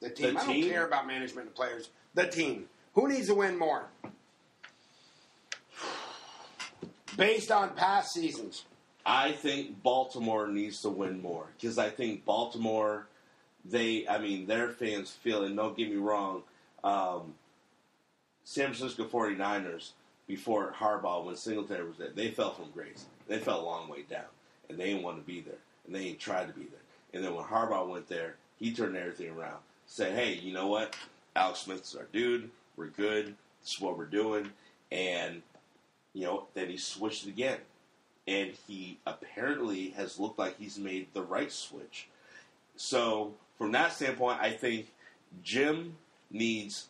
The team. I don't care about management and players. The team. Who needs to win more? Based on past seasons. I think Baltimore needs to win more because I think Baltimore, their fans feel, and don't get me wrong, San Francisco 49ers, before Harbaugh, when Singletary was there, they fell from grace. They fell a long way down, and they didn't want to be there, and they ain't tried to be there. And then when Harbaugh went there, he turned everything around. Said, hey, you know what? Alex Smith's our dude. We're good. This is what we're doing. And, then he switched again. And he apparently has looked like he's made the right switch. So, from that standpoint, I think Jim needs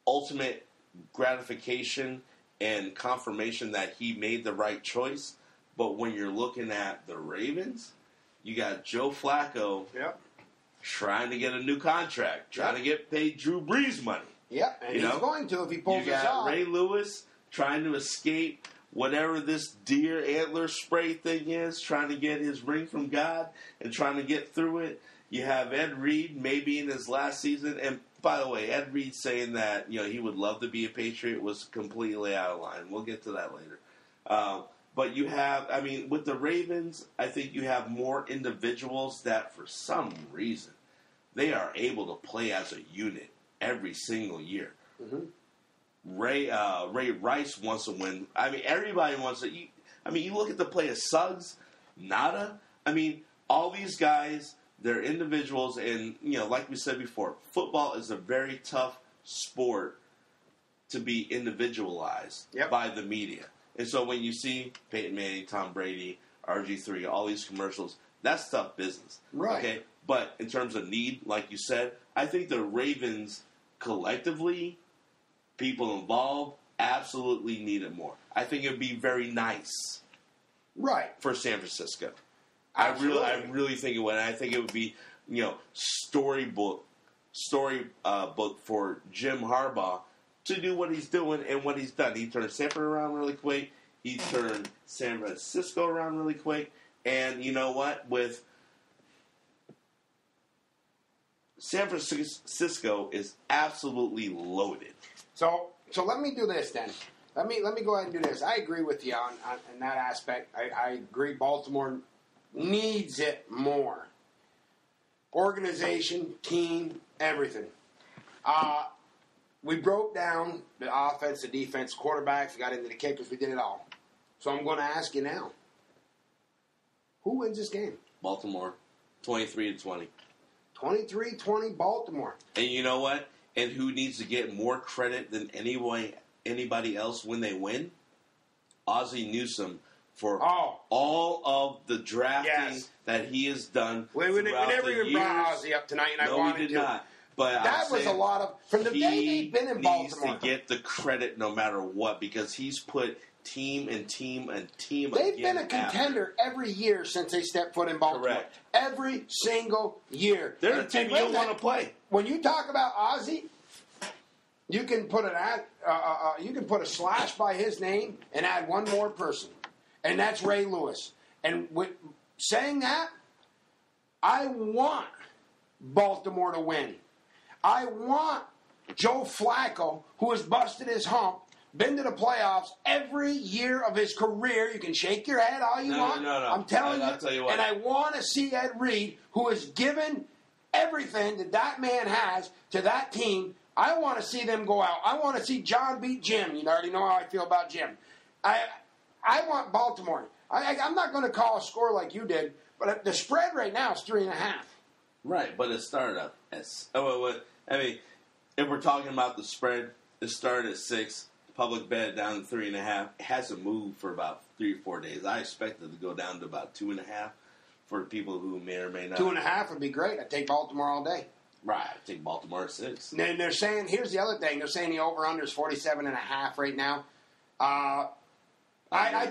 ultimate gratification and confirmation that he made the right choice. But when you're looking at the Ravens, you got Joe Flacco trying to get a new contract, trying to get paid Drew Brees money. Yeah, and he's going to if he pulls this off. You got Ray Lewis trying to escape whatever this deer antler spray thing is, trying to get his ring from God and trying to get through it. You have Ed Reed maybe in his last season. And by the way, Ed Reed saying that he would love to be a Patriot was completely out of line. We'll get to that later. But you have, with the Ravens, I think you have more individuals that for some reason they are able to play as a unit every single year. Mm-hmm. Ray Rice wants to win. Everybody wants to. You look at the play of Suggs, Nada. all these guys, they're individuals, and like we said before, football is a very tough sport to be individualized by the media. And so when you see Peyton Manning, Tom Brady, RG3, all these commercials, that's tough business. Right. Okay? But in terms of need, like you said, I think the Ravens collectively, people involved, absolutely need it more. I think it would be very nice for San Francisco. Absolutely. I really think it would. And I think it would be, storybook for Jim Harbaugh to do what he's doing and what he's done. He turned Sanford around really quick. He turned San Francisco around really quick. And you know what? With San Francisco is absolutely loaded. So let me do this then. Let me go ahead and do this. I agree with you on in that aspect. I agree Baltimore needs it more. Organization, team, everything. We broke down the offense, the defense, quarterbacks, we got into the kickers, we did it all. So I'm going to ask you now. Who wins this game? Baltimore, 23-20. 23-20 Baltimore. And you know what? And who needs to get more credit than anybody else when they win? Ozzie Newsome for all of the drafting that he has done. We never even brought Ozzie up tonight, and I wanted to. No, we did not. But that was a lot of from the day they've been in Baltimore. He needs to get the credit no matter what because he's put team and team and team. They've been a contender every year since they stepped foot in Baltimore. Correct. Every single year. They're a team you don't want to play. When you talk about Ozzie, you can put a slash by his name and add one more person, and that's Ray Lewis. And with saying that, I want Baltimore to win. I want Joe Flacco, who has busted his hump, been to the playoffs every year of his career. You can shake your head all you want. No. I'm telling I'll tell you what. And I want to see Ed Reed, who has given everything that man has to that team. I want to see them go out. I want to see John beat Jim. You already know how I feel about Jim. I want Baltimore. I'm not going to call a score like you did, but the spread right now is 3.5. Right, but it started up as if we're talking about the spread, it started at 6. Public bet down to 3.5. It hasn't moved for about 3 or 4 days. I expect it to go down to about 2.5 for people who may or may not. 2.5 would be great. I'd take Baltimore all day. Right, I'd take Baltimore at 6. And they're saying, here's the other thing. They're saying the over-under is 47.5 right now. I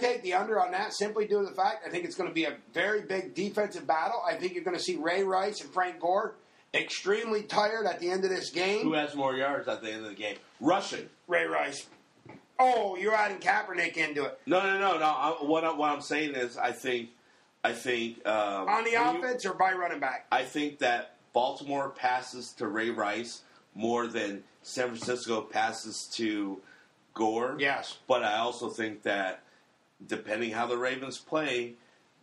take the under on that simply due to the fact I think it's going to be a very big defensive battle. I think you're going to see Ray Rice and Frank Gore extremely tired at the end of this game. Who has more yards at the end of the game? Rushing. Ray Rice. Oh, you're adding Kaepernick into it. No. What I'm saying is I think on the offense or by running back? I think that Baltimore passes to Ray Rice more than San Francisco passes to Gore. Yes. But I also think that depending how the Ravens play,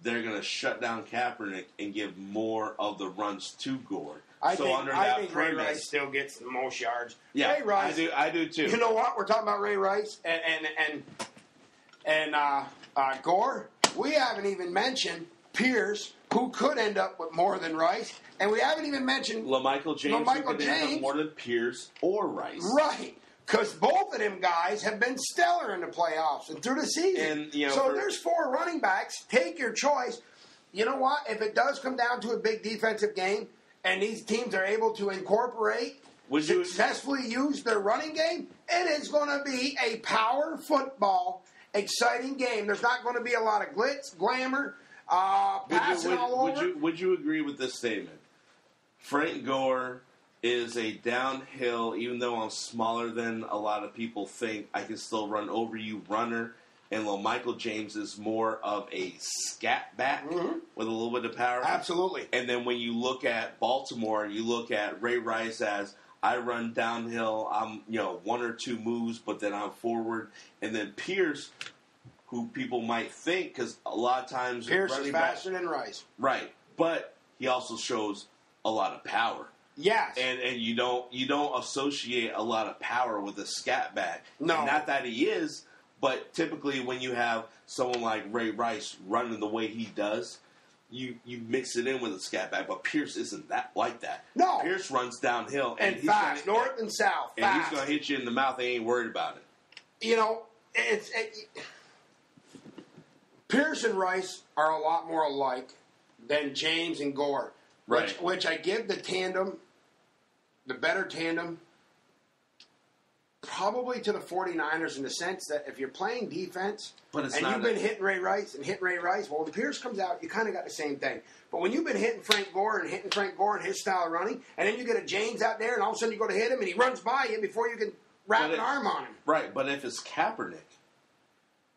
they're going to shut down Kaepernick and give more of the runs to Gore. I think Ray Rice still gets the most yards. Yeah, Ray Rice, I do too. You know what? We're talking about Ray Rice and Gore. We haven't even mentioned Pierce, who could end up with more than Rice, and we haven't even mentioned LaMichael James, who could end up more than Pierce or Rice. Right. Because both of them guys have been stellar in the playoffs and through the season. And, there's 4 running backs. Take your choice. You know what? If it does come down to a big defensive game and these teams are able to incorporate, successfully use their running game, it is going to be a power football, exciting game. There's not going to be a lot of glitz, glamour, passing all over. Would you agree with this statement? Frank Gore is a downhill, even though I'm smaller than a lot of people think, I can still run over you runner. And LaMichael James is more of a scat back with a little bit of power. Absolutely. And then when you look at Baltimore, you look at Ray Rice as I run downhill. I'm 1 or 2 moves, but then I'm forward. And then Pierce, who people might think, because a lot of times Pierce is faster than Rice. Right, but he also shows a lot of power. Yes. And you don't associate a lot of power with a scat back. No. And not that he is, but typically when you have someone like Ray Rice running the way he does, you mix it in with a scat back. But Pierce isn't that like that. No. Pierce runs downhill. And fast, north and south, and fast. he's going to hit you in the mouth. They ain't worried about it. You know, Pierce and Rice are a lot more alike than James and Gore. Right. Which I give the tandem, the better tandem, probably to the 49ers in the sense that if you're playing defense and you've been hitting Ray Rice, well, when Pierce comes out, you kind of got the same thing. But when you've been hitting Frank Gore and his style of running, and then you get a James out there and all of a sudden you go to hit him and he runs by you before you can wrap an arm on him. Right, but if it's Kaepernick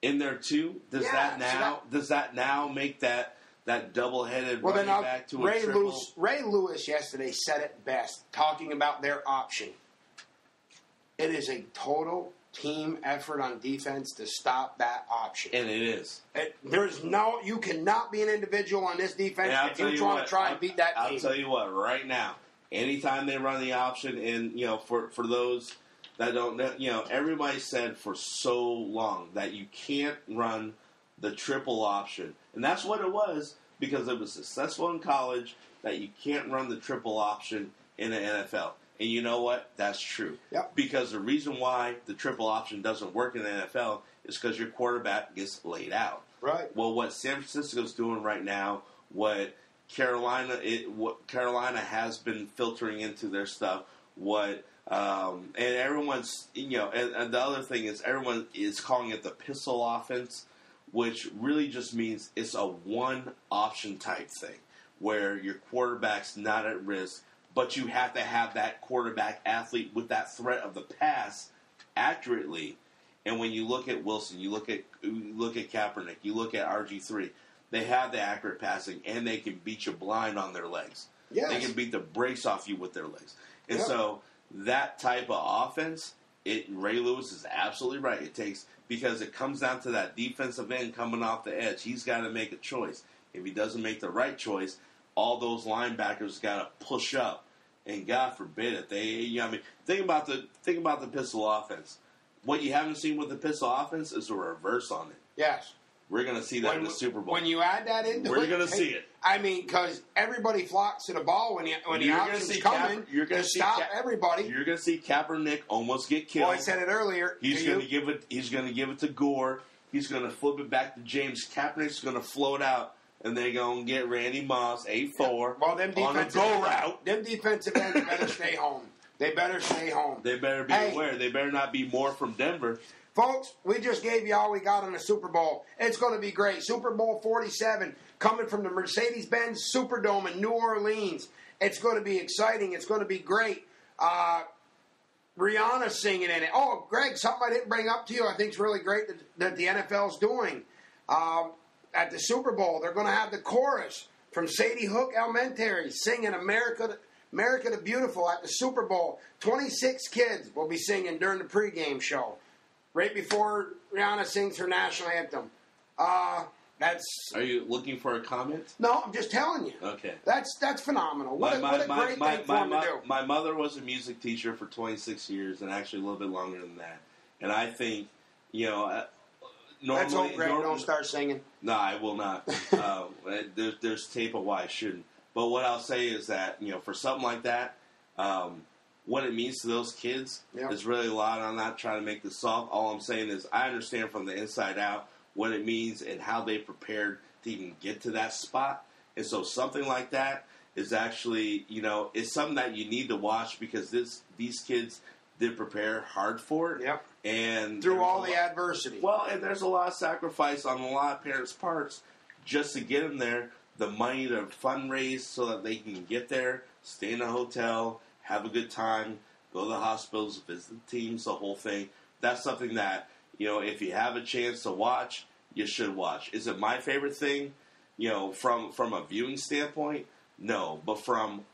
in there too, does that now make that double-headed running back to a triple? Ray Lewis yesterday said it best, talking about their option. It is a total team effort on defense to stop that option. And it is. You cannot be an individual on this defense if you want to try and beat that team. I'll tell you what, right now, anytime they run the option, and for those that don't know, everybody said for so long that you can't run the triple option. And that's what it was, because it was successful in college, that you can't run the triple option in the NFL. And you know what? That's true. Yep. Because the reason why the triple option doesn't work in the NFL is because your quarterback gets laid out. Right. Well, what San Francisco's doing right now, what Carolina has been filtering into their stuff, and everyone's, and the other thing is everyone is calling it the pistol offense, which really just means it's a one option type thing where your quarterback's not at risk. But you have to have that quarterback athlete with that threat of the pass accurately. And when you look at Wilson, you look at Kaepernick, you look at RG3, they have the accurate passing, and they can beat you blind on their legs. Yes. They can beat the brakes off you with their legs. And so that type of offense, Ray Lewis is absolutely right. Because it comes down to that defensive end coming off the edge. He's got to make a choice. If he doesn't make the right choice, all those linebackers got to push up, and God forbid it. Think about the pistol offense. What you haven't seen with the pistol offense is a reverse on it. Yes, we're going to see that in the Super Bowl. When you add that into we're going to see it. I mean, because everybody flocks to the ball when the option's coming. You're going to stop everybody. You're going to see Kaepernick almost get killed. Well, I said it earlier. He's going to give it to Gore. He's going to flip it back to James. Kaepernick's going to float out. And they're going to get Randy Moss, 8-4, well, them on a go route. Them defensive ends better stay home. They better stay home. They better be aware. They better not be more from Denver. Folks, we just gave you all we got on the Super Bowl. It's going to be great. Super Bowl 47 coming from the Mercedes-Benz Superdome in New Orleans. It's going to be exciting. It's going to be great. Rihanna singing in it. Oh, Greg, something I didn't bring up to you I think is really great that the NFL's doing. At the Super Bowl, they're going to have the chorus from Sadie Hook Elementary singing America the Beautiful at the Super Bowl. 26 kids will be singing during the pregame show, right before Rihanna sings her national anthem. Are you looking for a comment? No, I'm just telling you. Okay. That's phenomenal. What a great thing for them to do. My mother was a music teacher for 26 years, and actually a little bit longer than that. And I think, normally, let's hope Greg don't start singing. No, I will not. There's tape of why I shouldn't. But what I'll say is that, for something like that, what it means to those kids is really a lot. I'm not trying to make this soft. All I'm saying is I understand from the inside out what it means and how they prepared to even get to that spot. And so something like that is actually, it's something that you need to watch because these kids did prepare hard for it. Yep. And through all the adversity. Well, and there's a lot of sacrifice on a lot of parents' parts just to get them there. The money to fundraise so that they can get there, stay in a hotel, have a good time, go to the hospitals, visit the teams, the whole thing. That's something that, if you have a chance to watch, you should watch. Is it my favorite thing? From a viewing standpoint, no. But from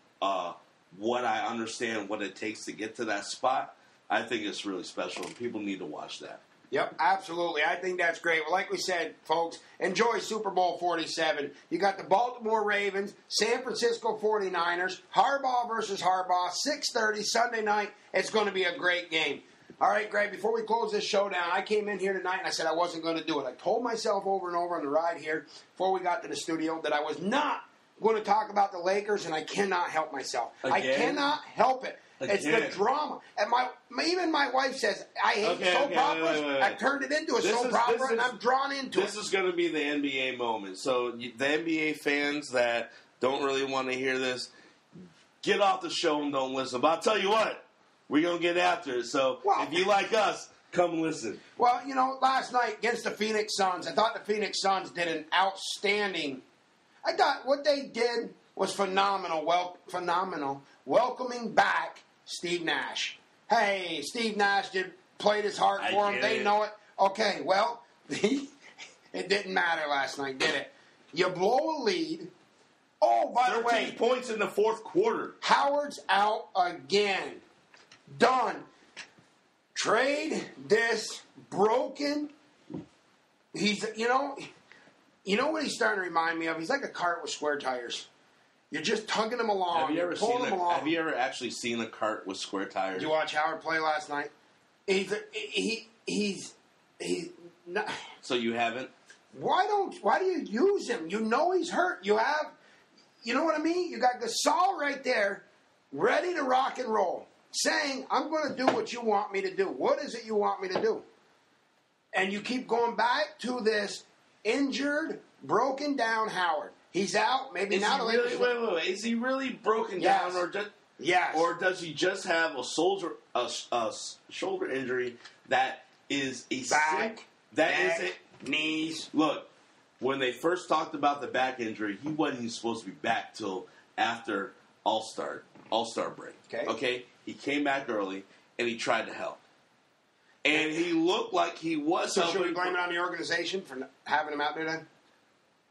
what I understand, what it takes to get to that spot, I think it's really special, and people need to watch that. Yep, absolutely. I think that's great. Well, like we said, folks, enjoy Super Bowl 47. You got the Baltimore Ravens, San Francisco 49ers, Harbaugh versus Harbaugh, 6:30 Sunday night. It's going to be a great game. All right, Greg, before we close this show down, I came in here tonight and I said I wasn't going to do it. I told myself over and over on the ride here before we got to the studio that I was not going to talk about the Lakers, and I cannot help myself. Again? I cannot help it. Again? It's the drama. And even my wife says, I hate soap operas. I've turned it into a soap opera, and I'm drawn into it. This is going to be the NBA moment. So the NBA fans that don't really want to hear this, get off the show and don't listen. But I'll tell you what, we're going to get after it. So if you like us, come listen. Well, last night against the Phoenix Suns, I thought the Phoenix Suns did an outstanding. I thought what they did was phenomenal. Phenomenal. Welcoming back Steve Nash. Hey, Steve Nash played his heart for him. They know it. Okay, well, it didn't matter last night, did it? You blow a lead. Oh, by the way, 13 points in the fourth quarter. Howard's out again. Done. Trade this broken. He's, you know what he's starting to remind me of? He's like a cart with square tires. You're just tugging him along. Have you ever actually seen a cart with square tires? Did you watch Howard play last night? He's not. So you haven't? Why do you use him? You know he's hurt. You know what I mean? You got Gasol right there, ready to rock and roll, saying, I'm going to do what you want me to do. What is it you want me to do? And you keep going back to this injured, broken down Howard. He's out. Maybe Is now. Wait. Is he really broken down, or does he just have a shoulder injury that is a back? Knees. Look, when they first talked about the back injury, he wasn't even supposed to be back till after All-Star break. Okay. He came back early and he tried to help, and he looked like he was. So should we blame it on the organization for having him out there then?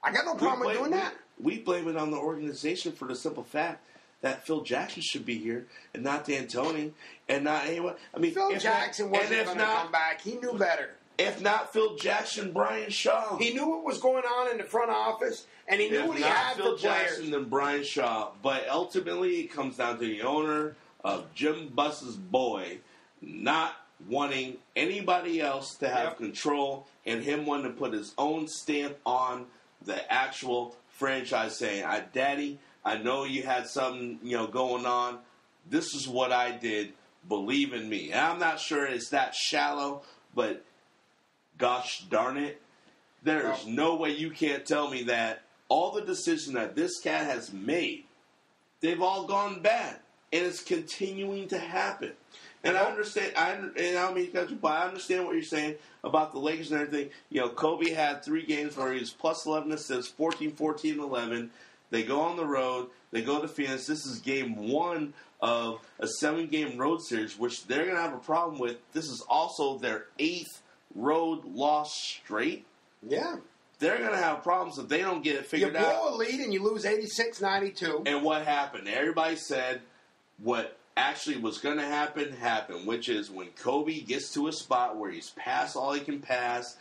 I got no problem with doing that. We blame it on the organization for the simple fact that Phil Jackson should be here and not D'Antoni and not anyone. I mean, Phil Jackson wasn't going to come back. He knew better. If not Phil Jackson, Brian Shaw. He knew what was going on in the front office, and he knew what he had for players. Phil Jackson than Brian Shaw. But ultimately, it comes down to the owner of Jim Buss's boy not wanting anybody else to have control and him wanting to put his own stamp on the actual franchise, saying, Daddy, I know you had something going on. This is what I did. Believe in me. And I'm not sure it's that shallow, but gosh darn it, there's no way you can't tell me that all the decisions that this cat has made, they've all gone bad, and it's continuing to happen. And I understand. I understand what you're saying about the Lakers and everything. Kobe had 3 games where he was plus 11 assists, 14, 14, 11. They go on the road. They go to Phoenix. This is game 1 of a 7-game road series, which they're going to have a problem with. This is also their 8th road loss straight. Yeah. They're going to have problems if they don't get it figured out. You blow a lead and you lose 86-92. And what happened? Everybody said what actually was going to happen, which is when Kobe gets to a spot where he's passed all he can pass,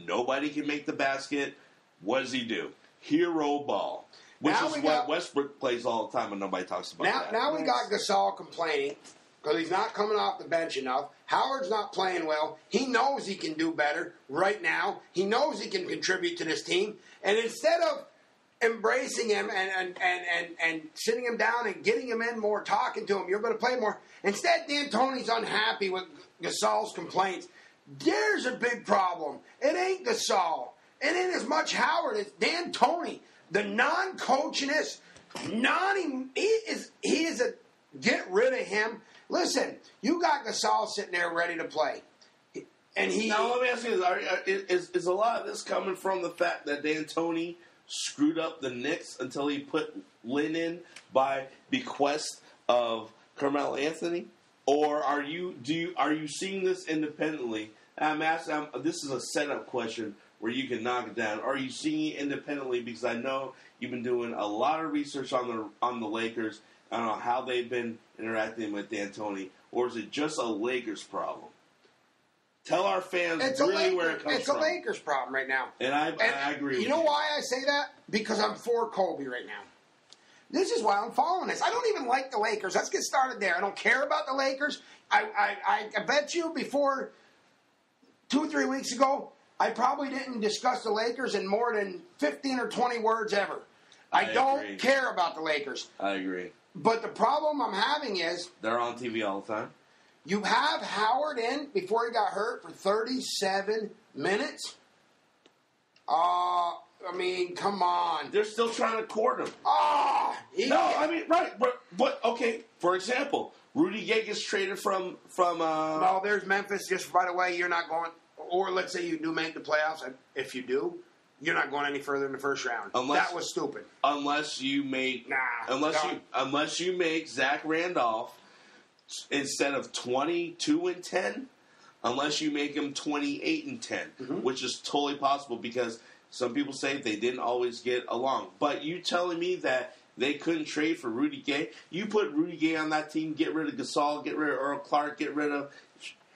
nobody can make the basket, what does he do? Hero ball. Which is what Westbrook plays all the time and nobody talks about that. Now we got Gasol complaining because he's not coming off the bench enough. Howard's not playing well. He knows he can do better right now. He knows he can contribute to this team. And instead of embracing him and sitting him down and getting him in more, talking to him, you're going to play more. Instead, D'Antoni's unhappy with Gasol's complaints. There's a big problem. It ain't Gasol. It ain't as much Howard. It's D'Antoni. The non-coachiness, he is a get rid of him. Listen, you got Gasol sitting there ready to play. Now, let me ask you this. Is a lot of this coming from the fact that D'Antoni screwed up the Knicks until he put Lynn in by bequest of Carmelo Anthony? Or are you seeing this independently? I'm asking, this is a setup question where you can knock it down. Are you seeing it independently? Because I know you've been doing a lot of research on the Lakers. I don't know how they've been interacting with D'Antoni. Or is it just a Lakers problem? Tell our fans where it comes from. It's a Lakers problem right now. And I agree with you. You know why I say that? Because I'm for Kobe right now. This is why I'm following this. I don't even like the Lakers. Let's get started there. I don't care about the Lakers. I bet you before 2 or 3 weeks ago, I probably didn't discuss the Lakers in more than 15 or 20 words ever. I don't care about the Lakers. I agree. But the problem I'm having is... They're on TV all the time. You have Howard in before he got hurt for 37 minutes? I mean, come on. They're still trying to court him. Right. But okay, for example, Rudy Gay gets traded from No, there's Memphis. Just by the way, you're not going... Or let's say you do make the playoffs. If you do, you're not going any further in the first round. That was stupid. Unless you make... Unless you make Zach Randolph instead of 22-10, unless you make him 28-10, which is totally possible because some people say they didn't always get along. But you telling me that they couldn't trade for Rudy Gay? You put Rudy Gay on that team, get rid of Gasol, get rid of Earl Clark, get rid of,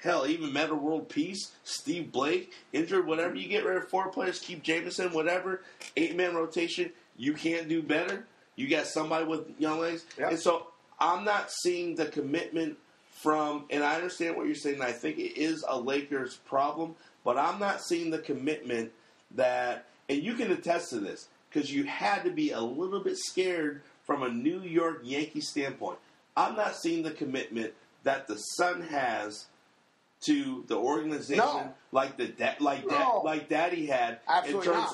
hell, even Meta World Peace, Steve Blake, injured, whatever. You get rid of 4 players, keep Jameson, whatever, 8-man rotation. You can't do better. You got somebody with young legs. Yep. And so I'm not seeing the commitment from, and I understand what you're saying, and I think it is a Lakers problem, but I'm not seeing the commitment that, and you can attest to this, because you had to be a little bit scared from a New York Yankees standpoint. I'm not seeing the commitment that the Sun has to the organization like Daddy had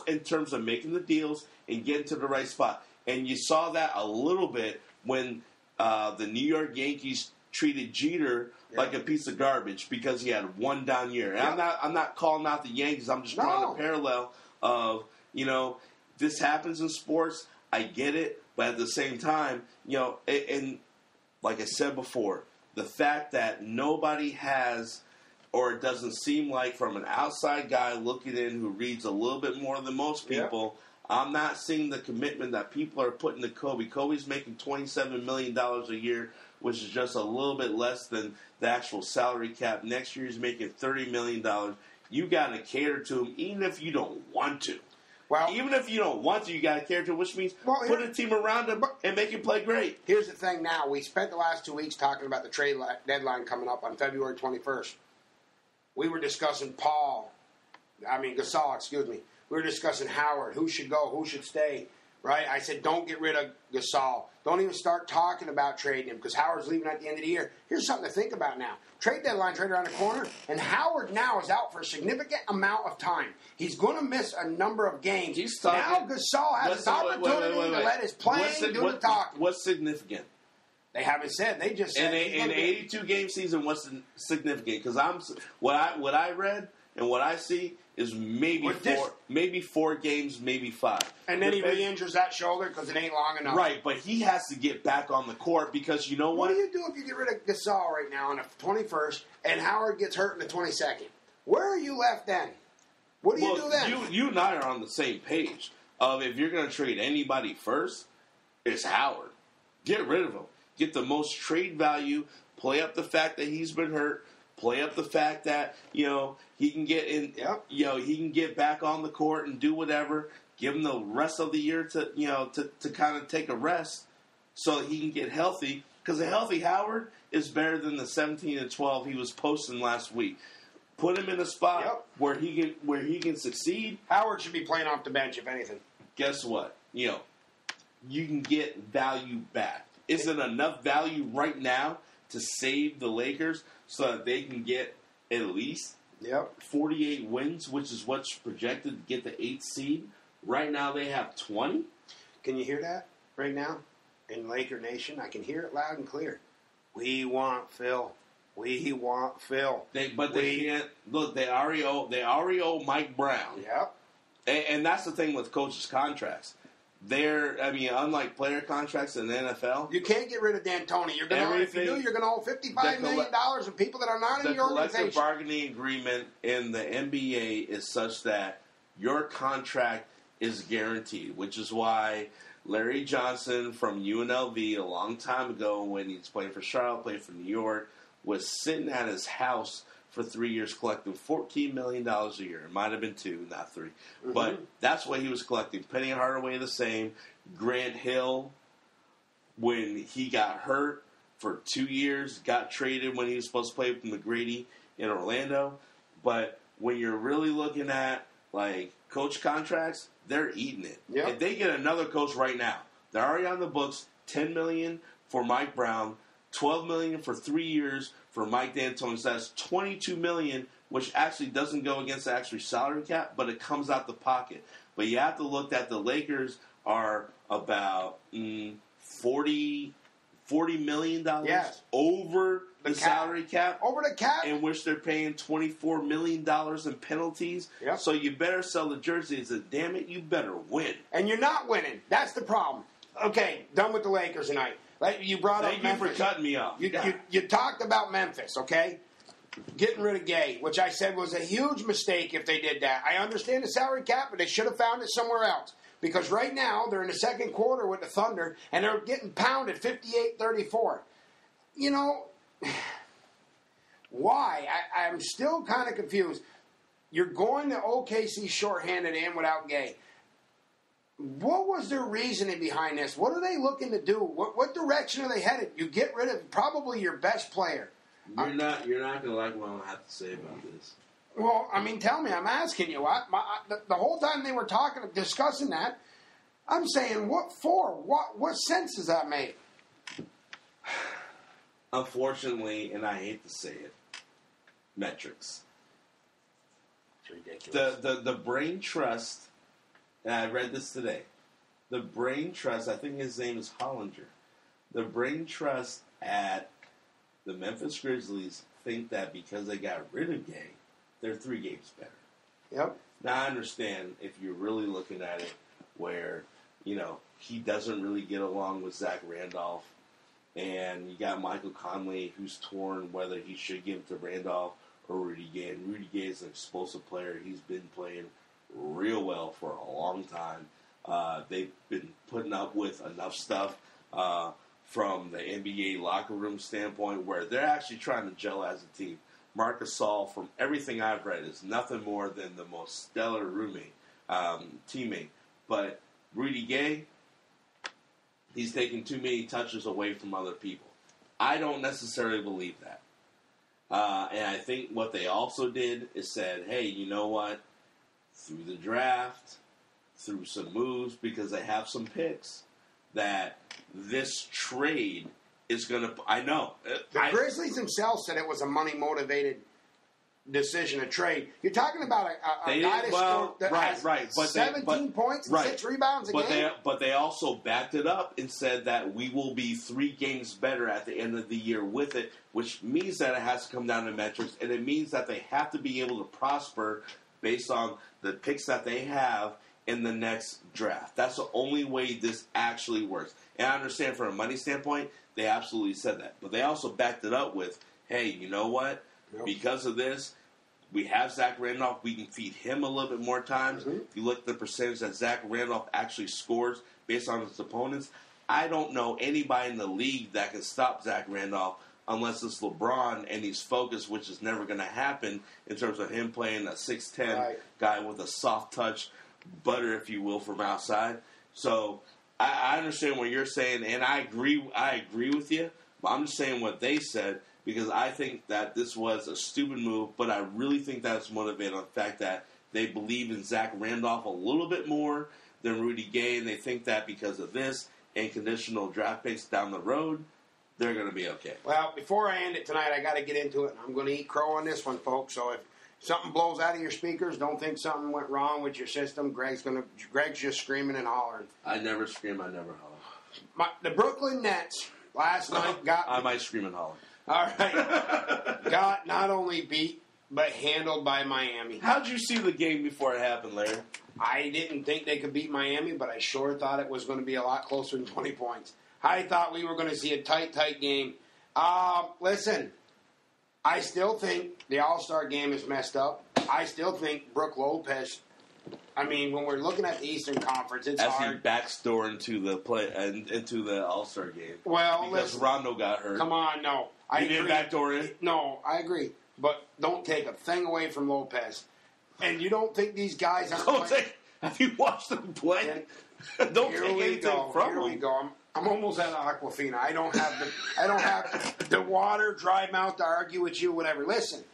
in terms of making the deals and getting to the right spot. And you saw that a little bit when the New York Yankees treated Jeter like a piece of garbage because he had one down year. And I'm not calling out the Yankees. I'm just drawing a parallel of, this happens in sports. I get it. But at the same time, and like I said before, the fact that nobody has, or it doesn't seem like from an outside guy looking in who reads a little bit more than most people, I'm not seeing the commitment that people are putting to Kobe. Kobe's making $27 million a year, which is just a little bit less than the actual salary cap. Next year he's making $30 million. You got to cater to him, even if you don't want to. Well, even if you don't want to, you got to cater to him, which means put a team around him and make him play great. Here's the thing now. We spent the last 2 weeks talking about the trade deadline coming up on February 21st. We were discussing Gasol, excuse me. We were discussing Howard, who should go, who should stay, right? I said, don't get rid of Gasol. Don't even start talking about trading him because Howard's leaving at the end of the year. Here's something to think about now. Trade deadline's right around the corner, and Howard now is out for a significant amount of time. He's going to miss a number of games. Now Gasol has his opportunity to let his playing do the talking. What's significant? They haven't said. They just said in an 82-game season. What's significant? Because what I read and what I see is maybe 4 games, maybe 5. And then he re-injures that shoulder because it ain't long enough. Right, but he has to get back on the court because you know what? What do you do if you get rid of Gasol right now on the 21st and Howard gets hurt in the 22nd? Where are you left then? What do you do then? You and I are on the same page of if you're going to trade anybody first, it's Howard. Get rid of him. Get the most trade value. Play up the fact that he's been hurt. Play up the fact that he can get in. He can get back on the court and do whatever. Give him the rest of the year to kind of take a rest so he can get healthy. Because a healthy Howard is better than the 17-12 he was posting last week. Put him in a spot where he can succeed. Howard should be playing off the bench if anything. Guess what? You can get value back. Is it enough value right now to save the Lakers so that they can get at least 48 wins, which is what's projected to get the 8th seed? Right now they have 20. Can you hear that right now in Laker Nation? I can hear it loud and clear. We want Phil. We want Phil. They can't. Look, they already owe Mike Brown. Yep. And that's the thing with coaches' contracts. Unlike player contracts in the NFL, you can't get rid of D'Antoni. If you do, you're going to owe $55 million of people that are not in your organization. The collective bargaining agreement in the NBA is such that your contract is guaranteed, which is why Larry Johnson from UNLV a long time ago, when he was playing for Charlotte, playing for New York, was sitting at his house for 3 years collecting $14 million a year. It might have been 2, not 3. Mm-hmm. But that's what he was collecting. Penny Hardaway the same. Grant Hill when he got hurt for 2 years, got traded when he was supposed to play from McGrady in Orlando. But when you're really looking at, like, coach contracts, they're eating it. Yep. If they get another coach right now, they're already on the books, $10 million for Mike Brown, $12 million for 3 years for Mike D'Antoni. So that's $22 million, which actually doesn't go against the actual salary cap, but it comes out the pocket. But you have to look at the Lakers are about $40 million over the salary cap. Over the cap. In which they're paying $24 million in penalties. Yep. So you better sell the jerseys, and damn it, you better win. And you're not winning. That's the problem. Okay, done with the Lakers tonight. Like you brought Thank up you Memphis. for cutting me off. You talked about Memphis, okay? Getting rid of Gay, which I said was a huge mistake if they did that. I understand the salary cap, but they should have found it somewhere else. Because right now, they're in the second quarter with the Thunder, and they're getting pounded 58-34. You know, why? I'm still kind of confused. You're going to OKC shorthanded and without Gay. What was their reasoning behind this? What are they looking to do? What direction are they headed? You get rid of probably your best player. You're not going to like what I have to say about this. Well, I mean, tell me. I'm asking you. The whole time they were discussing that, I'm saying, what for? What sense does that make? Unfortunately, and I hate to say it, metrics. It's ridiculous. The brain trust, and I read this today, the brain trust, I think his name is Hollinger, the brain trust at the Memphis Grizzlies think that because they got rid of Gay, they're 3 games better. Yep. Now, I understand if you're really looking at it where, you know, he doesn't really get along with Zach Randolph, and you got Michael Conley who's torn whether he should give it to Randolph or Rudy Gay. And Rudy Gay is an explosive player. He's been playing real well for a long time. They've been putting up with enough stuff from the NBA locker room standpoint where they're actually trying to gel as a team. Marc Gasol, from everything I've read, is nothing more than the most stellar teammate. But Rudy Gay, he's taking too many touches away from other people. I don't necessarily believe that. And I think what they also did is said, hey, you know what? Through the draft, through some moves, because they have some picks, that this trade is going to... I know. The Grizzlies themselves said it was a money-motivated decision to trade. You're talking about a guy that has 17 points and 6 rebounds a game? But they also backed it up and said that we will be 3 games better at the end of the year with it, which means that it has to come down to metrics, and it means that they have to be able to prosper based on the picks that they have in the next draft. That's the only way this actually works. And I understand from a money standpoint, they absolutely said that. But they also backed it up with, hey, you know what? Yep. Because of this, we have Zach Randolph. We can feed him a little bit more times. Mm-hmm. If you look at the percentage that Zach Randolph actually scores based on his opponents, I don't know anybody in the league that can stop Zach Randolph unless it's LeBron and he's focused, which is never going to happen in terms of him playing a 6'10" guy with a soft touch butter, if you will, from outside. So I understand what you're saying, and I agree with you, but I'm just saying what they said because I think that this was a stupid move, but I really think that's motivated on the fact that they believe in Zach Randolph a little bit more than Rudy Gay, and they think that because of this and conditional draft picks down the road, they're going to be okay. Well, before I end it tonight, I got to get into it, and I'm going to eat crow on this one, folks, so if something blows out of your speakers, don't think something went wrong with your system. Greg's just screaming and hollering. I never scream, I never holler. The Brooklyn Nets last night got... I might scream and holler. All right. Got not only beat, but handled by Miami. How'd you see the game before it happened, Larry? I didn't think they could beat Miami, but I sure thought it was going to be a lot closer than 20 points. I thought we were going to see a tight game. Listen, I still think the All-Star game is messed up. I still think Brook Lopez... I mean, when we're looking at the Eastern Conference, it's hard. As he backdoor into the All-Star game. Well, because Rondo got hurt. Come on, no. He didn't backdoor in? No, I agree. But don't take a thing away from Lopez. And you don't think these guys aren't playing? Have you watched them play? Don't take anything from them. Here we go. I'm almost out of Aquafina. I don't have the water, dry mouth to argue with you, whatever. Listen,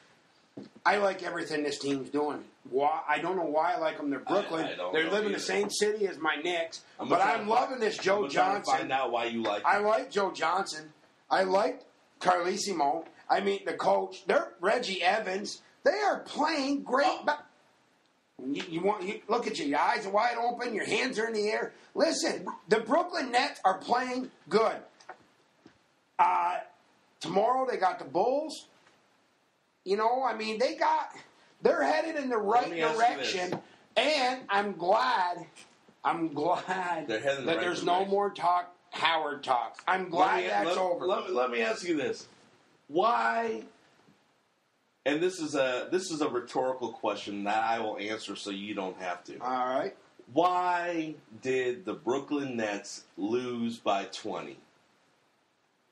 I like everything this team's doing. Why? I don't know why I like them. They're Brooklyn. They live in the same city as my Knicks. But I'm loving this Joe Johnson. Find out why you like him. I like Joe Johnson. I like Carlissimo. I mean, the coach. They're Reggie Evans. They are playing great. You look at you. Your eyes are wide open. Your hands are in the air. Listen, the Brooklyn Nets are playing good. Tomorrow they got the Bulls. You know, I mean, they're headed in the right direction. And I'm glad that there's no more Howard talk. I'm glad that's over. Let me ask you this: why? And this is a rhetorical question that I will answer, so you don't have to. All right. Why did the Brooklyn Nets lose by 20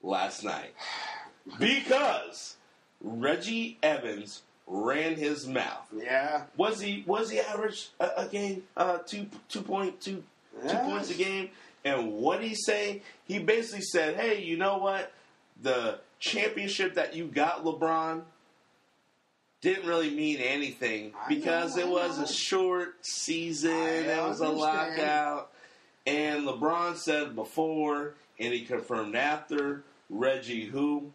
last night? Because Reggie Evans ran his mouth. Yeah. Was he average a game 2 points a game? And what did he say? He basically said, "Hey, you know what? The championship that you got, LeBron, didn't really mean anything because it was a short season. It was a lockout." And LeBron said before, and he confirmed after, Reggie who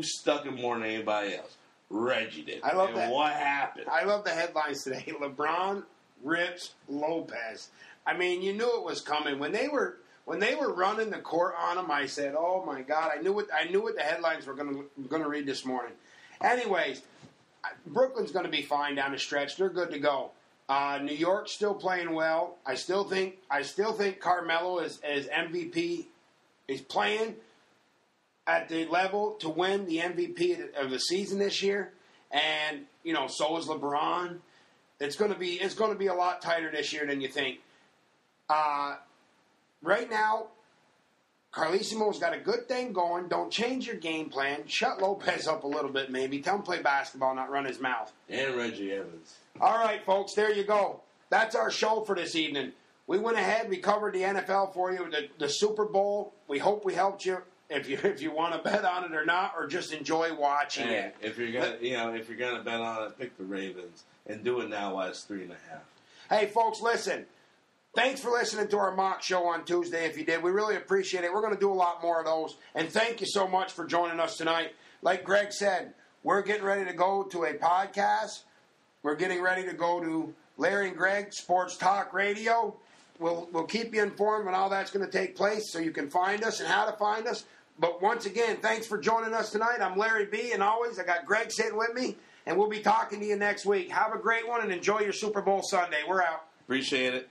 stuck him more than anybody else? Reggie did. I love that. What happened? I love the headlines today. LeBron rips Lopez. I mean, you knew it was coming when they were running the court on him. I said, "Oh my God!" I knew what the headlines were going to read this morning. Anyways, Brooklyn's going to be fine down the stretch. They're good to go. New York's still playing well. I still think Carmelo is MVP. Is playing at the level to win the MVP of the season this year, and so is LeBron. It's going to be a lot tighter this year than you think. Right now, Carlissimo's got a good thing going. Don't change your game plan. Shut Lopez up a little bit, maybe. Tell him to play basketball, not run his mouth. And Reggie Evans. All right, folks, there you go. That's our show for this evening. We went ahead. We covered the NFL for you, the Super Bowl. We hope we helped you. If you want to bet on it or not, or just enjoy watching it. If you're gonna bet on it, pick the Ravens and do it now while it's 3.5. Hey, folks, listen. Thanks for listening to our mock show on Tuesday. If you did, we really appreciate it. We're going to do a lot more of those. And thank you so much for joining us tonight. Like Greg said, we're getting ready to go to a podcast. We're getting ready to go to Larry and Greg Sports Talk Radio. We'll keep you informed when all that's going to take place so you can find us and how to find us. But once again, thanks for joining us tonight. I'm Larry B. And always, I got Greg sitting with me. And we'll be talking to you next week. Have a great one and enjoy your Super Bowl Sunday. We're out. Appreciate it.